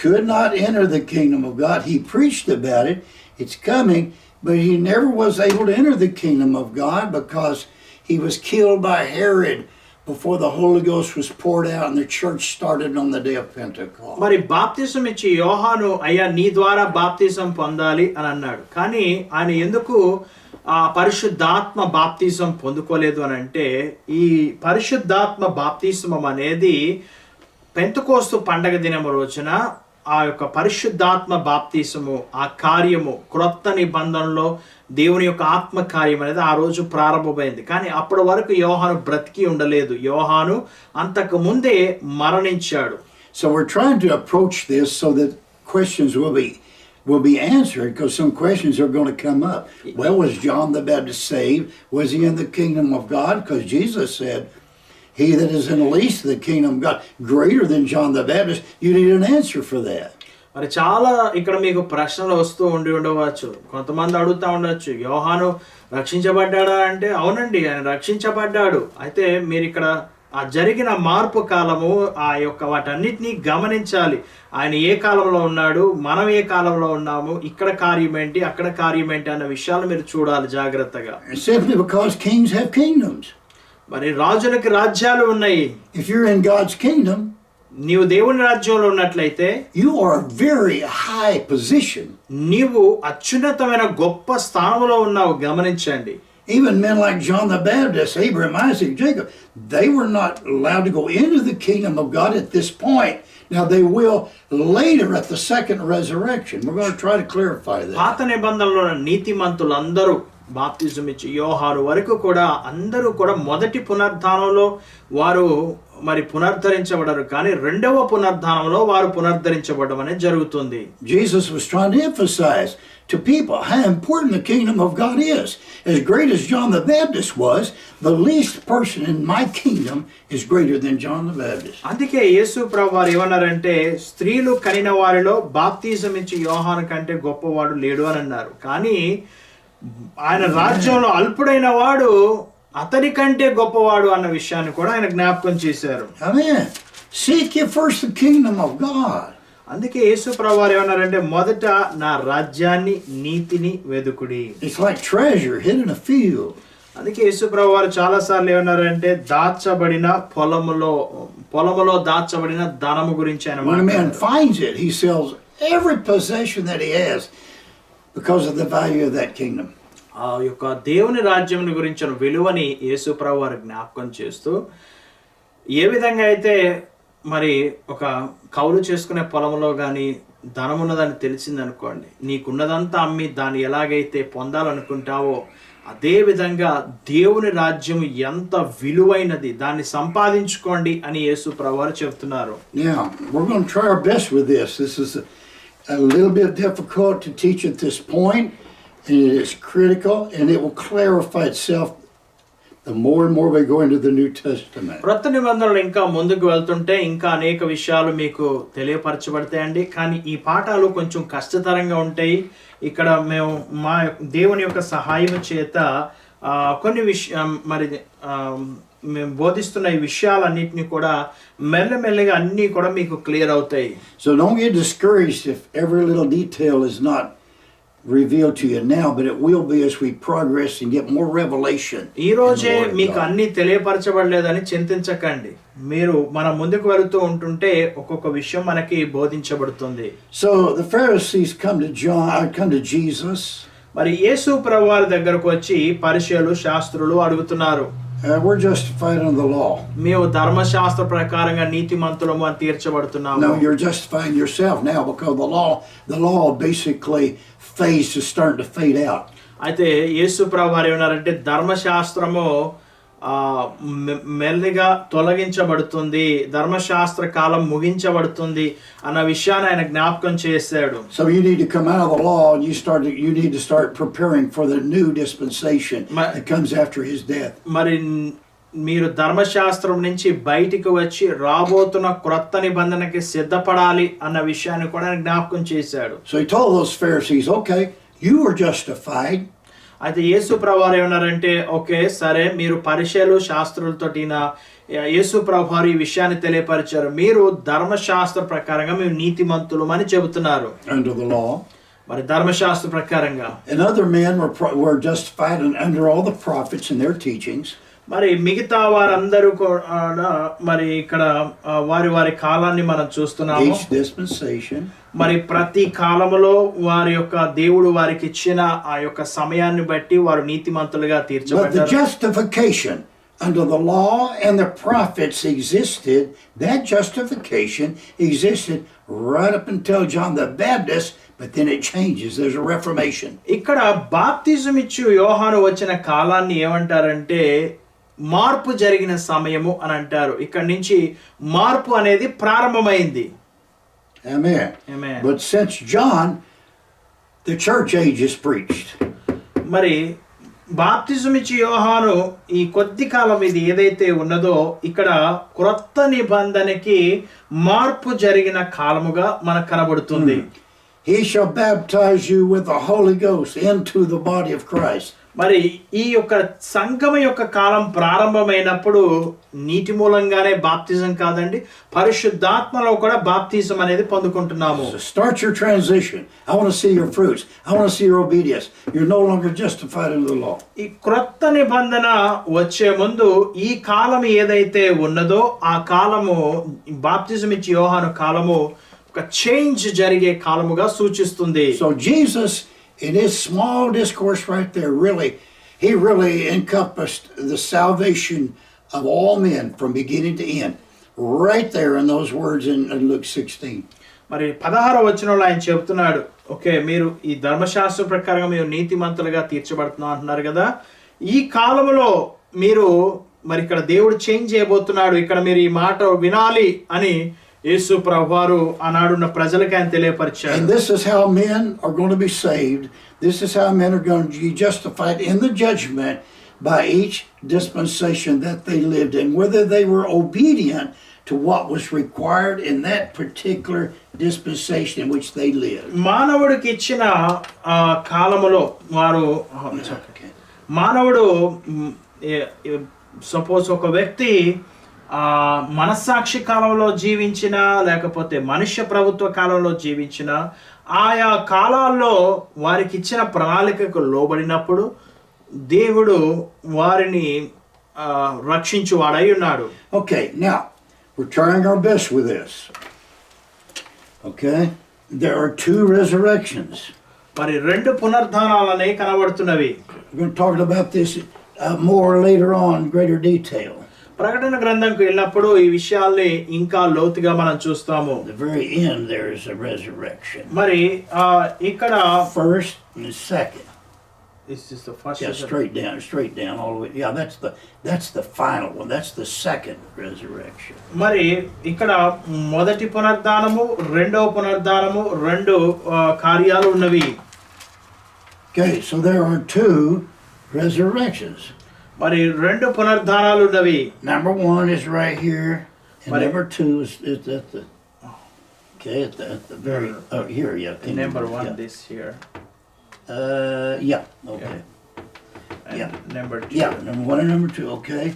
could not enter the kingdom of God. He preached about it. It's coming, but he never was able to enter the kingdom of God because he was killed by Herod before the Holy Ghost was poured out and the church started on the day of Pentecost.
మరి బాప్తిసం ఇచ్చి యోహాను అయ్యా నీ ద్వారా బాప్తిసం పొందాలి అని అన్నాడు. కానీ ఆయన ఎందుకు ఆ పరిశుద్ధాత్మ బాప్తిసం పొందుకోలేదు అని అంటే ఈ పరిశుద్ధాత్మ బాప్తిస్మం అనేది పెంతెకోస్తు పండగ దినము రోజున ఆ యొక్క పరిశుద్ధాత్మ బాప్తిసము ఆ కార్యము క్రొత్త నిబంధనలో దేవుని యొక్క ఆత్మ కార్యం అనేది ఆ రోజు ప్రారంభమైంది. కానీ అప్పటి వరకు యోహాను బ్రతికి ఉండలేదు. యోహాను అంతకు ముందే మరణించాడు.
So we're trying to approach this so that questions will be answered, because some questions are going to come up. Well, was John the Baptist saved? Was he in the kingdom of God? Because Jesus said, he that is in the least of the kingdom of God, greater than John the Baptist. You need an answer for that.
మరి చాలా ఇక్కడ మీకు ప్రశ్నలు వస్తూ ఉండవచ్చు. కొంతమంది అడుగుతూ ఉండొచ్చు, యోహాను రక్షించబడ్డాడా అంటే అవునండి ఆయన రక్షించబడ్డాడు. అయితే మీరు ఇక్కడ ఆ జరిగిన మార్పు కాలము ఆ యొక్క వాటన్నిటినీ గమనించాలి. ఆయన ఏ కాలంలో ఉన్నాడు, మనం ఏ కాలంలో ఉన్నాము, ఇక్కడ కార్యం ఏంటి, అక్కడ కార్యం ఏంటి అన్న విషయాలు మీరు చూడాలి జాగ్రత్తగా.
Simply because kings have kingdoms.
మరి రాజులకు రాజ్యాలు ఉన్నాయి.
If you're in God's kingdom,
నీవు దేవుని రాజ్యంలో ఉన్నట్లయితే
you are a very high position.
నీవు అత్యున్నతమైన గొప్ప స్థానంలో ఉన్నావు. గమనించండి.
Even men like John the Baptist, Abraham, Isaac, Jacob, they were not allowed to go into the kingdom of God at this point. Now they will later at the second resurrection. We're going to try to clarify that.
పాత నిబంధనలో నీతిమంతులందరూ బాప్తిజం ఇచ్చి యోహాను వరకు కూడా అందరూ కూడా మొదటి పునరుద్ధానంలో వారు మరి పునరుద్ధరించబడరు. కానీ రెండవ పునరుద్ధానంలో వారు పునరుద్ధరించబడడం అనేది జరుగుతుంది.
Jesus was trying to emphasize to people how important the kingdom of God is. As great as John the Baptist was, the least person in my kingdom is greater than John the Baptist.
అందుకే యేసు ప్రభువు వారు ఏమన్నారంటే స్త్రీలు కనిన వారిలో బాప్తిజం ఇచ్చి యోహాను కంటే గొప్పవాడు లేడు అని అన్నారు. కానీ ఆయన రాజ్యంలో అల్పుడైన వాడు అతని కంటే గొప్పవాడు అన్న విషయాన్ని కూడా ఆయన జ్ఞాపకం చేశారు.
Amen. Seek ye first the kingdom of God.
అందుకే యేసు ప్రభువు వారు ఏమన్నారంటే మొదట నా రాజ్యాన్ని నీతిని వెదుకుడి.
It's like treasure hid in a field.
అందుకే యేసు ప్రభువు వారు చాలా సార్లు ఏమన్నారంటే దాచబడిన పొలములో దాచబడిన ధనము గురించి ఆయన
When a man
మాట్లాడారు.
finds it, he sells every possession that he has because of the value of that kingdom.
ఆ యొక్క దేవుని రాజ్యం గురించిన విలువని యేసు ప్రభు వారు జ్ఞాపకం చేస్తూ, ఏ విధంగా అయితే మరి ఒక కౌలు చేసుకునే పొలంలో కానీ ధనం ఉన్నదని తెలిసిందనుకోండి, నీకున్నదంతా అమ్మి దాన్ని ఎలాగైతే పొందాలనుకుంటావో అదే విధంగా దేవుని రాజ్యం ఎంత విలువైనది, దాన్ని సంపాదించుకోండి అని యేసు ప్రభువారు చెప్తున్నారు.
Now, we're going to try our best with this. This is a little bit difficult to teach at this point, and it is critical, and it will clarify itself the more and more we go into the New Testament.
క్రొత్త నిబంధనలు ఇంకా ముందుకు వెళ్తుంటే ఇంకా అనేక విషయాలు మీకు తెలియపరచబడతాయండి. కానీ ఈ పాఠాలు కొంచెం కష్టతరంగా ఉంటాయి. ఇక్కడ మేము మా దేవుని యొక్క సహాయం చేత కొన్ని మేము బోధిస్తున్న ఈ విషయాలన్నింటినీ కూడా మెల్లమెల్లగా అన్నీ కూడా మీకు క్లియర్ అవుతాయి.
So don't get discouraged if every little detail is not revealed to you now, but it will be as we progress and get more revelation.
ఈ రోజే మీకు అన్ని తెలియపరచబడలేదని చింతించకండి. మీరు మనం ముందుకు వెళుతూ ఉంటుంటే ఒక్కొక్క విషయం మనకి బోధించబడుతుంది.
So the Pharisees come to Jesus.
మరి యేసు ప్రభువారి దగ్గరకు వచ్చి పరిసయ్యులు శాస్త్రులు అడుగుతున్నారు,
We're justified under the law.
మేము ధర్మశాస్త్ర ప్రకారంగా నీతిమంతులము అని తీర్చబడుతున్నాము.
No, you're justifying yourself now because the law basically is starting to fade out.
అయితే యేసు ప్రభువారు ఏమన్నారంటే ధర్మశాస్త్రము మెల్లిగా తొలగించబడుతుంది, ధర్మశాస్త్ర కాలం ముగించబడుతుంది అన్న విషయాన్ని ఆయన జ్ఞాపకం చేశాడు.
So you need to come out of the law and you need to start preparing for the new dispensation that comes after his death.
మరి మీరు ధర్మశాస్త్రం నుంచి బయటికి వచ్చి రాబోతున్న క్రొత్త నిబంధనకి సిద్ధపడాలి అన్న విషయాన్ని కూడా ఆయన జ్ఞాపకం చేశాడు.
So he told those Pharisees, okay, you were justified.
అయితే యేసు ప్రభువారు ఏమన్నారంటే, ఓకే సరే, మీరు పరిసయ్యులు శాస్త్రులతోటి యేసు ప్రభువారు ఈ విషయాన్ని తెలియపరిచారు, మీరు ధర్మశాస్త్ర ప్రకారంగా మేము నీతిమంతులు అని చెబుతున్నారు.
Under the law.
మరి ధర్మశాస్త్ర ప్రకారంగా.
And other men were justified under all the prophets and their teachings.
మరి మిగతా వారందరూ కూడా మరి ఇక్కడ వారి వారి కాలాన్ని మనం చూస్తున్నాము.
Each dispensation.
మరి ప్రతి కాలములో వారి యొక్క దేవుడు వారికి ఇచ్చిన ఆ యొక్క సమయాన్ని బట్టి వారు నీతిమంతులుగా తీర్చబడ్డారు.
But the justification under the law and the prophets existed. That justification existed right up until John the Baptist, but then it changes. There's a reformation.
ఇక్కడ బాప్తిజం ఇచ్చు యోహాను వచ్చిన కాలాన్ని ఏమంటారంటే మార్పు జరిగిన సమయము అని అంటారు. ఇక్కడ నుంచి మార్పు అనేది ప్రారంభమైంది.
Amen.
Amen.
But since John, the church age is preached.
మరి బాప్తిజం ఇచ్చి యోహాను ఈ కొద్ది కాలం ఇది ఏదైతే ఉన్నదో ఇక్కడ క్రొత్త నిబంధనకి మార్పు జరిగిన కాలముగా మనకు కనబడుతుంది.
He shall baptize you with the Holy Ghost into the body of Christ.
మరి ఈ యొక్క సంగమ యొక్క కాలం ప్రారంభమైనప్పుడు నీటి మూలంగానే బాప్తిజం కాదండి, పరిశుద్ధాత్మలో కూడా బాప్తిజం అనేది పొందుకుంటున్నాము.
So start your transition. I want to see your fruits. I want to see your obedience. You're no longer justified under the law.
ఈ క్రొత్త నిబంధన వచ్చే ముందు ఈ కాలం ఏదైతే ఉన్నదో ఆ కాలము బాప్తిజం ఇచ్చే యోహాను కాలము ఒక చేంజ్ జరిగే కాలముగా సూచిస్తుంది.
So Jesus, in his small discourse right there, he really encompassed the salvation of all men from beginning to end. Right there in those words in Luke 16.
మరి 16వ వచనంలో ఆయన చెప్తున్నాడు, ఓకే మీరు ఈ ధర్మశాస్త్ర ప్రకారంగా మీరు నీతిమంతులుగా తీర్చబడుతున్నా అంటున్నారు కదా, ఈ కాలంలో మీరు మరి ఇక్కడ దేవుడు చేంజ్ చేయబోతున్నాడు, ఇక్కడ మీరు ఈ మాట వినాలి అని యేసు ప్రభువారు ఆనాడున్న ప్రజలకు ఆయన తెలియపరిచారు.
And this is how men are going to be saved. This is how men are going to be justified in the judgment by each dispensation that they lived in, whether they were obedient to what was required in that particular dispensation in which they lived.
మానవుడికి ఇచ్చిన కాలములో వారు మానవుడు సపోజ్ ఒక వ్యక్తి మనస్సాక్షి కాలంలో జీవించిన లేకపోతే మనుష్య ప్రభుత్వ కాలంలో జీవించిన ఆయా కాలాల్లో వారికి ఇచ్చిన ప్రణాళికకు లోబడినప్పుడు దేవుడు వారిని రక్షించువాడై ఉన్నాడు.
Okay, now we're trying our best with this. Okay, there are two resurrections.
మరి రెండు పునరుద్ధానాలనే కనబడుతున్నవి.
We're going to talk about this more later on in greater detail.
ప్రకటన గ్రంథంకు వెళ్ళినప్పుడు ఈ విషయాల్ని ఇంకా లోతుగా మనం చూస్తాము.
At the very end there is a resurrection.
మరి ఇక్కడ
First and second.
This is the first.
Yeah, straight down all the way. Yeah, that's the final one. That's the second resurrection.
మరి ఇక్కడ మొదటి పునరుద్ధానము రెండవ పునరుద్ధానము రెండు కార్యాలు ఉన్నవి.
Okay, so there are two resurrections.
మరి రెండు పునరుద్ధానాలు ఉన్నవి.
Number one is right here, and
But
number two is at the. Okay, at the very here, yeah.
Number one,
yeah.
this here.
Yeah. Okay.
And
Yeah.
number two.
Yeah, number one and number two. Okay.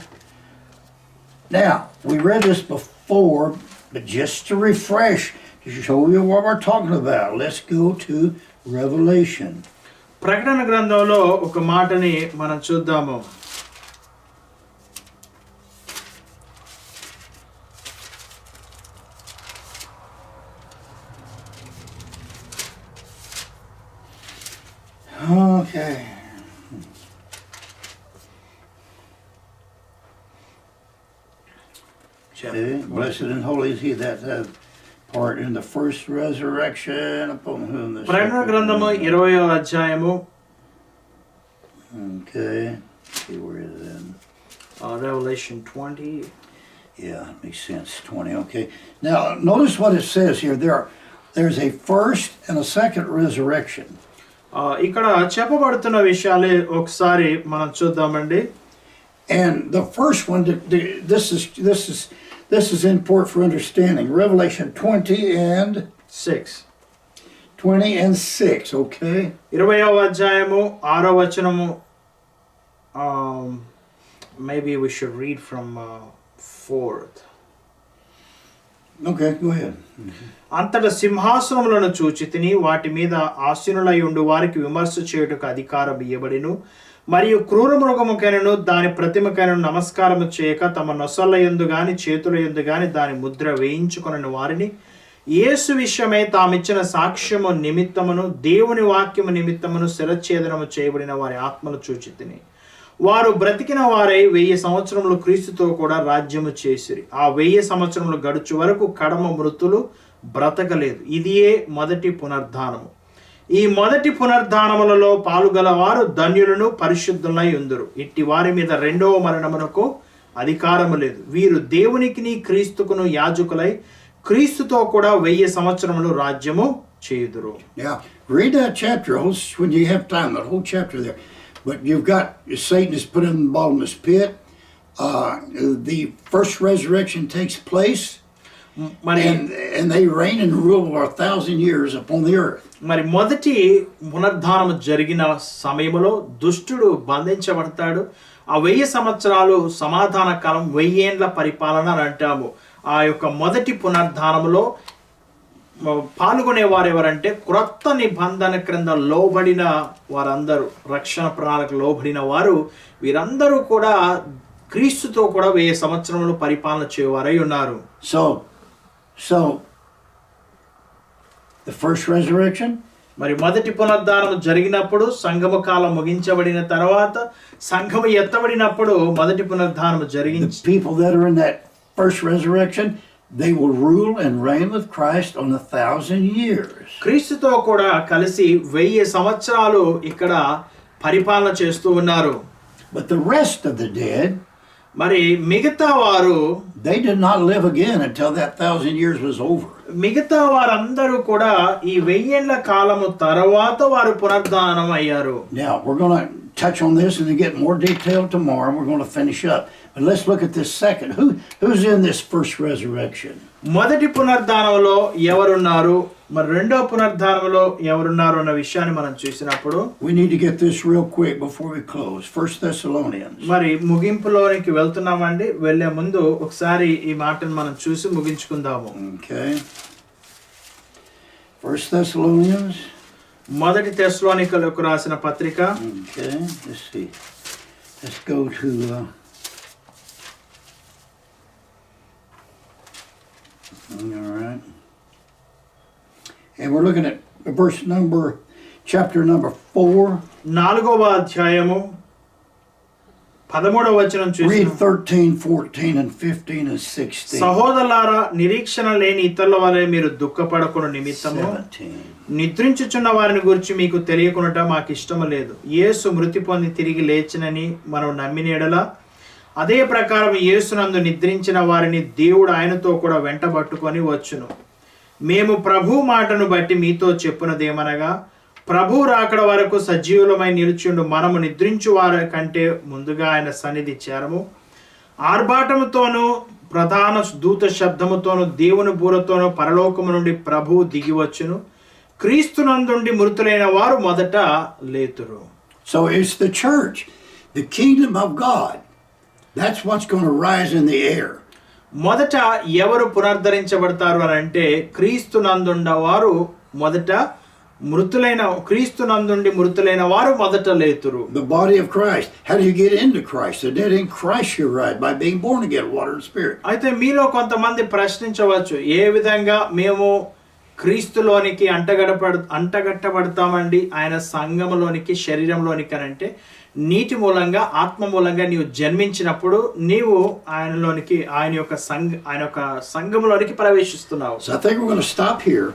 Now we read this before, but just to refresh, to show you what we're talking about, let's go to Revelation.
ప్రకటన గ్రంథంలో ఒక మాటని మనం చూద్దాము.
Okay. Okay. Blessed and holy is he that hath part in the first resurrection, upon whom the
ప్రకటన గ్రంథము 20వ అధ్యాయము.
Okay. See where it is in.
Revelation 20.
Yeah, makes sense. 20. Okay. Now notice what it says here. There's a first and a second resurrection.
ఇక్కడ చెప్పబడుతున్న విషయాలే ఒకసారి మనం చూద్దామండి.
And the first one, this is important for understanding. Revelation 20 and
6.
20 and 6. Okay.
20వ అధ్యాయము 6వ వచనము. Maybe we should read from 4th.
Okay, go ahead.
అంతట సింహాసనములను చూచితిని, వాటి మీద ఆసీనులై ఉండు వారికి విమర్శ చేయుటకు అధికారం ఇయ్యబడిను. మరియు క్రూర మృగముకైనను దాని ప్రతిమకైనను నమస్కారము చేయక తమ నొసల యందు గాని చేతుల యందు గాని దాని ముద్ర వేయించుకొనని వారిని యేసు విషయమై తామిచ్చిన సాక్ష్యము నిమిత్తమును దేవుని వాక్యము నిమిత్తమును శిరచ్ఛేదనము చేయబడిన వారి ఆత్మను చూచితిని. వారు బ్రతికిన వారై 1000 సంవత్సరములు క్రీస్తుతో కూడా రాజ్యము చేసిరి. ఆ 1000 సంవత్సరములు గడుచు వరకు కడమ మృతులు బ్రతకలేదు. ఇదియే మొదటి పునరుద్ధానము. ఈ మొదటి పునరుద్ధానములలో పాలుగలవారు ధన్యులను పరిశుద్ధులై ఉందురు. ఇట్టి వారి మీద రెండవ మరణమునకు అధికారము లేదు. వీరు దేవునికిని క్రీస్తుకును యాజకులై క్రీస్తుతో కూడా 1000 సంవత్సరములు రాజ్యము చేయుదురు.
Yeah, read that chapter when you have time, that whole chapter there. But you've got Satan is put in the bottomless pit. The first resurrection takes place. And they reign and rule for 1,000 years upon the earth.
మరి మొదటి పునరుద్ధానము జరిగిన సమయంలో దుష్టుడు బంధించబడతాడు. ఆ 1000 సంవత్సరాలు సమాధాన కాలం, 1000 ఏండ్ల పరిపాలన అని అంటాము. ఆ యొక్క మొదటి పునరుద్ధానములో పాల్గొనే వారు ఎవరంటే క్రొత్త నిబంధన క్రింద లోబడిన వారందరూ, రక్షణ ప్రణాళిక లోబడిన వారు, వీరందరూ కూడా క్రీస్తుతో కూడా 1000 సంవత్సరములు పరిపాలన చేయవారై ఉన్నారు.
So the first resurrection,
మరి మొదటి పునరుద్ధానము జరిగినప్పుడు సంఘము కాలం ముగించబడిన తర్వాత సంఘము ఎత్తబడినప్పుడు మొదటి పునరుద్ధానము జరిగింది.
The people that are in that first resurrection, they will rule and reign with Christ on 1,000 years.
క్రీస్తుతో కూడా కలిసి 1000 సంవత్సరాలు ఇక్కడ పరిపాలన చేస్తూ ఉన్నారు.
But the rest of the dead,
మరి మిగతా వారు,
they did not live again until that 1,000 years was over.
మిగతా వారందరూ కూడా ఈ 1000 ఏండ్ల కాలము తర్వాత వారు పునరుద్ధానం అయ్యారు.
Now we're going to touch on this and then get more detail tomorrow, and we're going to finish up. But let's look at this second. Who's in this first resurrection?
మొదటి పునరుద్ధానంలో ఎవరున్నారు, మరి రెండో పునరుద్ధానంలో ఎవరున్నారు అన్న విషయాన్ని మనం చూసినప్పుడు
we need to get this real quick before we close. 1 Thessalonians.
మరి ముగింపులోనికి వెళ్తున్నామండి. వెళ్ళే ముందు ఒకసారి ఈ మాటను మనం చూసి ముగించుకుందాము.
Okay. 1 Thessalonians.
మొదటి తెస్సలోనికలకు రాసిన పత్రిక.
Okay. Let's see. Let's go to all right. And we're looking at verse number chapter number 4.
4వ అధ్యాయము 13వ వచనం
Read
చూసి
13, 14, and 15, and 16.
సహోదరులారా, నిరీక్షణ లేని ఇతరుల వలె మీరు దుఃఖపడకుని నిమిత్తము
17.
నిద్రించుచున్న వారిని గురించి మీకు తెలియకునట మాకు ఇష్టము లేదు. యేసు మృతి పొంది తిరిగి లేచినని మనం నమ్మిన యెడల అదే ప్రకారం యేసునందు నిద్రించిన వారిని దేవుడు ఆయనతో కూడా వెంటబట్టుకొని వచ్చును. మేము ప్రభు మాటను బట్టి మీతో చెప్పునదేమనగా, ప్రభు రాకడ వరకు సజీవులమై నిలుచుండు మనము నిద్రించు వారి కంటే ముందుగా ఆయన సన్నిధి చేరము. ఆర్భాటముతోనూ ప్రధాన దూత శబ్దముతోనూ దేవుని బూరతోనూ పరలోకము నుండి ప్రభువు దిగివచ్చును. క్రీస్తునందుండి మృతులైన వారు మొదట లేతురు.
So it's the church, the kingdom of God. That's what's going to rise in the air.
మొదట ఎవరు పునరుద్ధరించబడతారు అని అంటే, క్రీస్తునందుండ వారు మొదట క్రీస్తునందుండి మృతులైన వారు మొదట లేతురు.
The body of Christ. How do you get into Christ? The dead in Christ you ride by being born again, water and spirit.
అయితే మీలో కొంతమంది ప్రశ్నించవచ్చు, ఏ విధంగా మేము క్రీస్తులోనికి అంటగట్టబడతామండి ఆయన సంఘములోనికి, శరీరంలోనికి అని అంటే, నీటి మూలంగా, ఆత్మ మూలంగా నీవు జన్మించినప్పుడు నీవు ఆయన యొక్క సంఘములోనికి ప్రవేశిస్తున్నావు.
So I think we're going to stop here.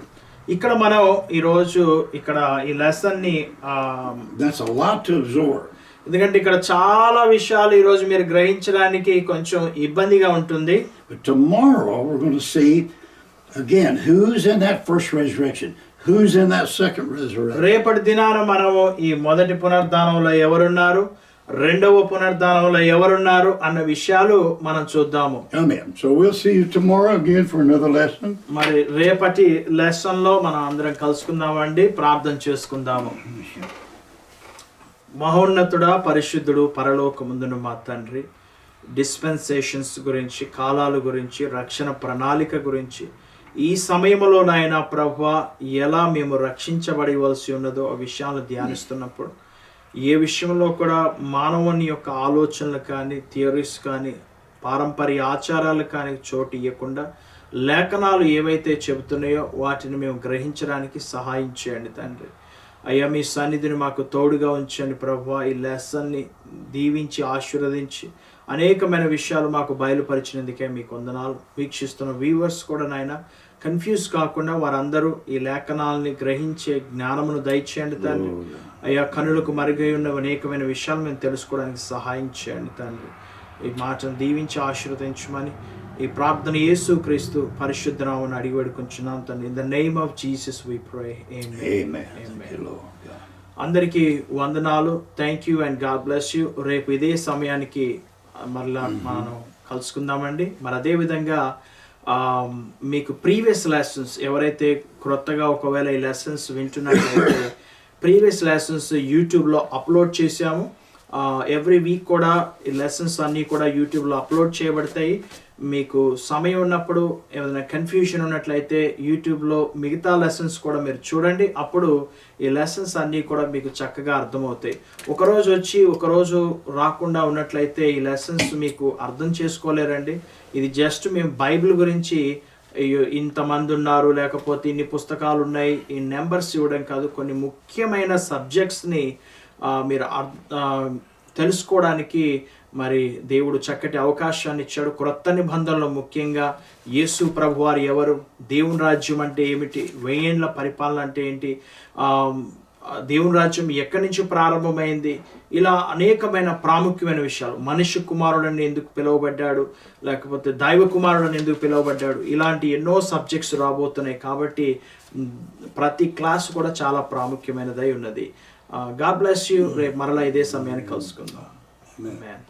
ఇక్కడ మనం ఈరోజు ఇక్కడ ఈ లెసన్ ని
That's a lot to absorb.
ఎందుకంటే ఇక్కడ చాలా విషయాలు ఈరోజు మీరు గ్రహించడానికి కొంచెం ఇబ్బందిగా ఉంటుంది.
But tomorrow we're going to see again who's in that first resurrection, who's in that second resurrection.
రేపటి దినాన మనము ఈ మొదటి పునరుద్ధానంలో ఎవరున్నారు, రెండవ పునరుద్ధానంలో ఎవరున్నారు అన్న విషయాలు మనం చూద్దాము.
Amen. So we'll see you tomorrow again for another lesson.
మరి రేపటి లెసన్ లో మనం అందరం కలుసుకుందామండి. ప్రార్థన చేసుకుందాము. మహోన్నతుడా, పరిశుద్ధుడు, పరలోకమందున మా తండ్రి, డిస్పెన్సేషన్స్ గురించి, కాలాల గురించి, రక్షణ ప్రణాళిక గురించి, ఈ సమయంలో నాయన ప్రభువా ఎలా మేము రక్షించబడవలసి ఉన్నదో ఆ విషయాలను ధ్యానిస్తున్నప్పుడు ఏ విషయంలో కూడా మానవుని యొక్క ఆలోచనలు కానీ, థియరీస్ కానీ, పారంపర్య ఆచారాలు కానీ చోటు ఇవ్వకుండా లేఖనాలు ఏవైతే చెబుతున్నాయో వాటిని మేము గ్రహించడానికి సహాయం చేయండి తండ్రి. అయ్యా, మీ సన్నిధిని మాకు తోడుగా ఉంచండి ప్రభువా. ఈ లెసన్ని దీవించి ఆశీర్వదించి అనేకమైన విషయాలు మాకు బయలుపరిచినందుకే మీకు వందనాలు. వీక్షిస్తున్న వ్యూవర్స్ కూడా నాయన కన్ఫ్యూజ్ కాకుండా వారందరూ ఈ లేఖనాలని గ్రహించే జ్ఞానమును దయచేయండి తండ్రి. అయ్యా, కనులకు మరుగై ఉన్న అనేకమైన విషయాలు మేము తెలుసుకోవడానికి సహాయం చేయండి తండ్రి. ఈ మాటను దీవించి ఆశీర్వదించమని ఈ ప్రార్థన యేసు క్రీస్తు పరిశుద్ధ నామమున అడిగి వేడుకొంచున్నాం తండ్రి. In the name of Jesus we pray. Amen. అందరికీ వందనాలు. Thank you and God bless you. రేపు ఇదే సమయానికి మరలా మనం కలుసుకుందామండి. మరి అదేవిధంగా మీకు ప్రీవియస్ లెసన్స్ ఎవరైతే క్రొత్తగా ఒకవేళ ఈ లెసన్స్ వింటున్నట్లయితే ప్రీవియస్ లెసన్స్ యూట్యూబ్లో అప్లోడ్ చేశాము. ఎవ్రీ వీక్ కూడా ఈ లెసన్స్ అన్నీ కూడా యూట్యూబ్లో అప్లోడ్ చేయబడతాయి. మీకు సమయం ఉన్నప్పుడు ఏదైనా కన్ఫ్యూషన్ ఉన్నట్లయితే యూట్యూబ్లో మిగతా లెసన్స్ కూడా మీరు చూడండి. అప్పుడు ఈ లెసన్స్ అన్నీ కూడా మీకు చక్కగా అర్థమవుతాయి. ఒకరోజు వచ్చి ఒకరోజు రాకుండా ఉన్నట్లయితే ఈ లెసన్స్ మీకు అర్థం చేసుకోలేరండి. ఇది జస్ట్ మేము బైబిల్ గురించి ఇంతమంది ఉన్నారు, లేకపోతే ఇన్ని పుస్తకాలు ఉన్నాయి, ఈ నెంబర్స్ ఇవ్వడం కాదు. కొన్ని ముఖ్యమైన సబ్జెక్ట్స్ని మీరు తెలుసుకోవడానికి మరి దేవుడు చక్కటి అవకాశాన్ని ఇచ్చాడు. క్రొత్త నిబంధనలో ముఖ్యంగా యేసు ప్రభువారు ఎవరు, దేవుని రాజ్యం అంటే ఏమిటి, 1000 ఏళ్ల పరిపాలన అంటే ఏంటి, దేవుని రాజ్యం ఎక్కడి నుంచి ప్రారంభమైంది, ఇలా అనేకమైన ప్రాముఖ్యమైన విషయాలు. మనిషి కుమారుడని ఎందుకు పిలువబడ్డాడు, లేకపోతే దైవ కుమారుడని ఎందుకు పిలువబడ్డాడు, ఇలాంటి ఎన్నో సబ్జెక్ట్స్ రాబోతున్నాయి. కాబట్టి ప్రతి క్లాస్ కూడా చాలా ప్రాముఖ్యమైనదై ఉన్నది. God bless you. రేపు మరలా ఇదే సమయానికి కలుసుకుందాం. ఆమేన్.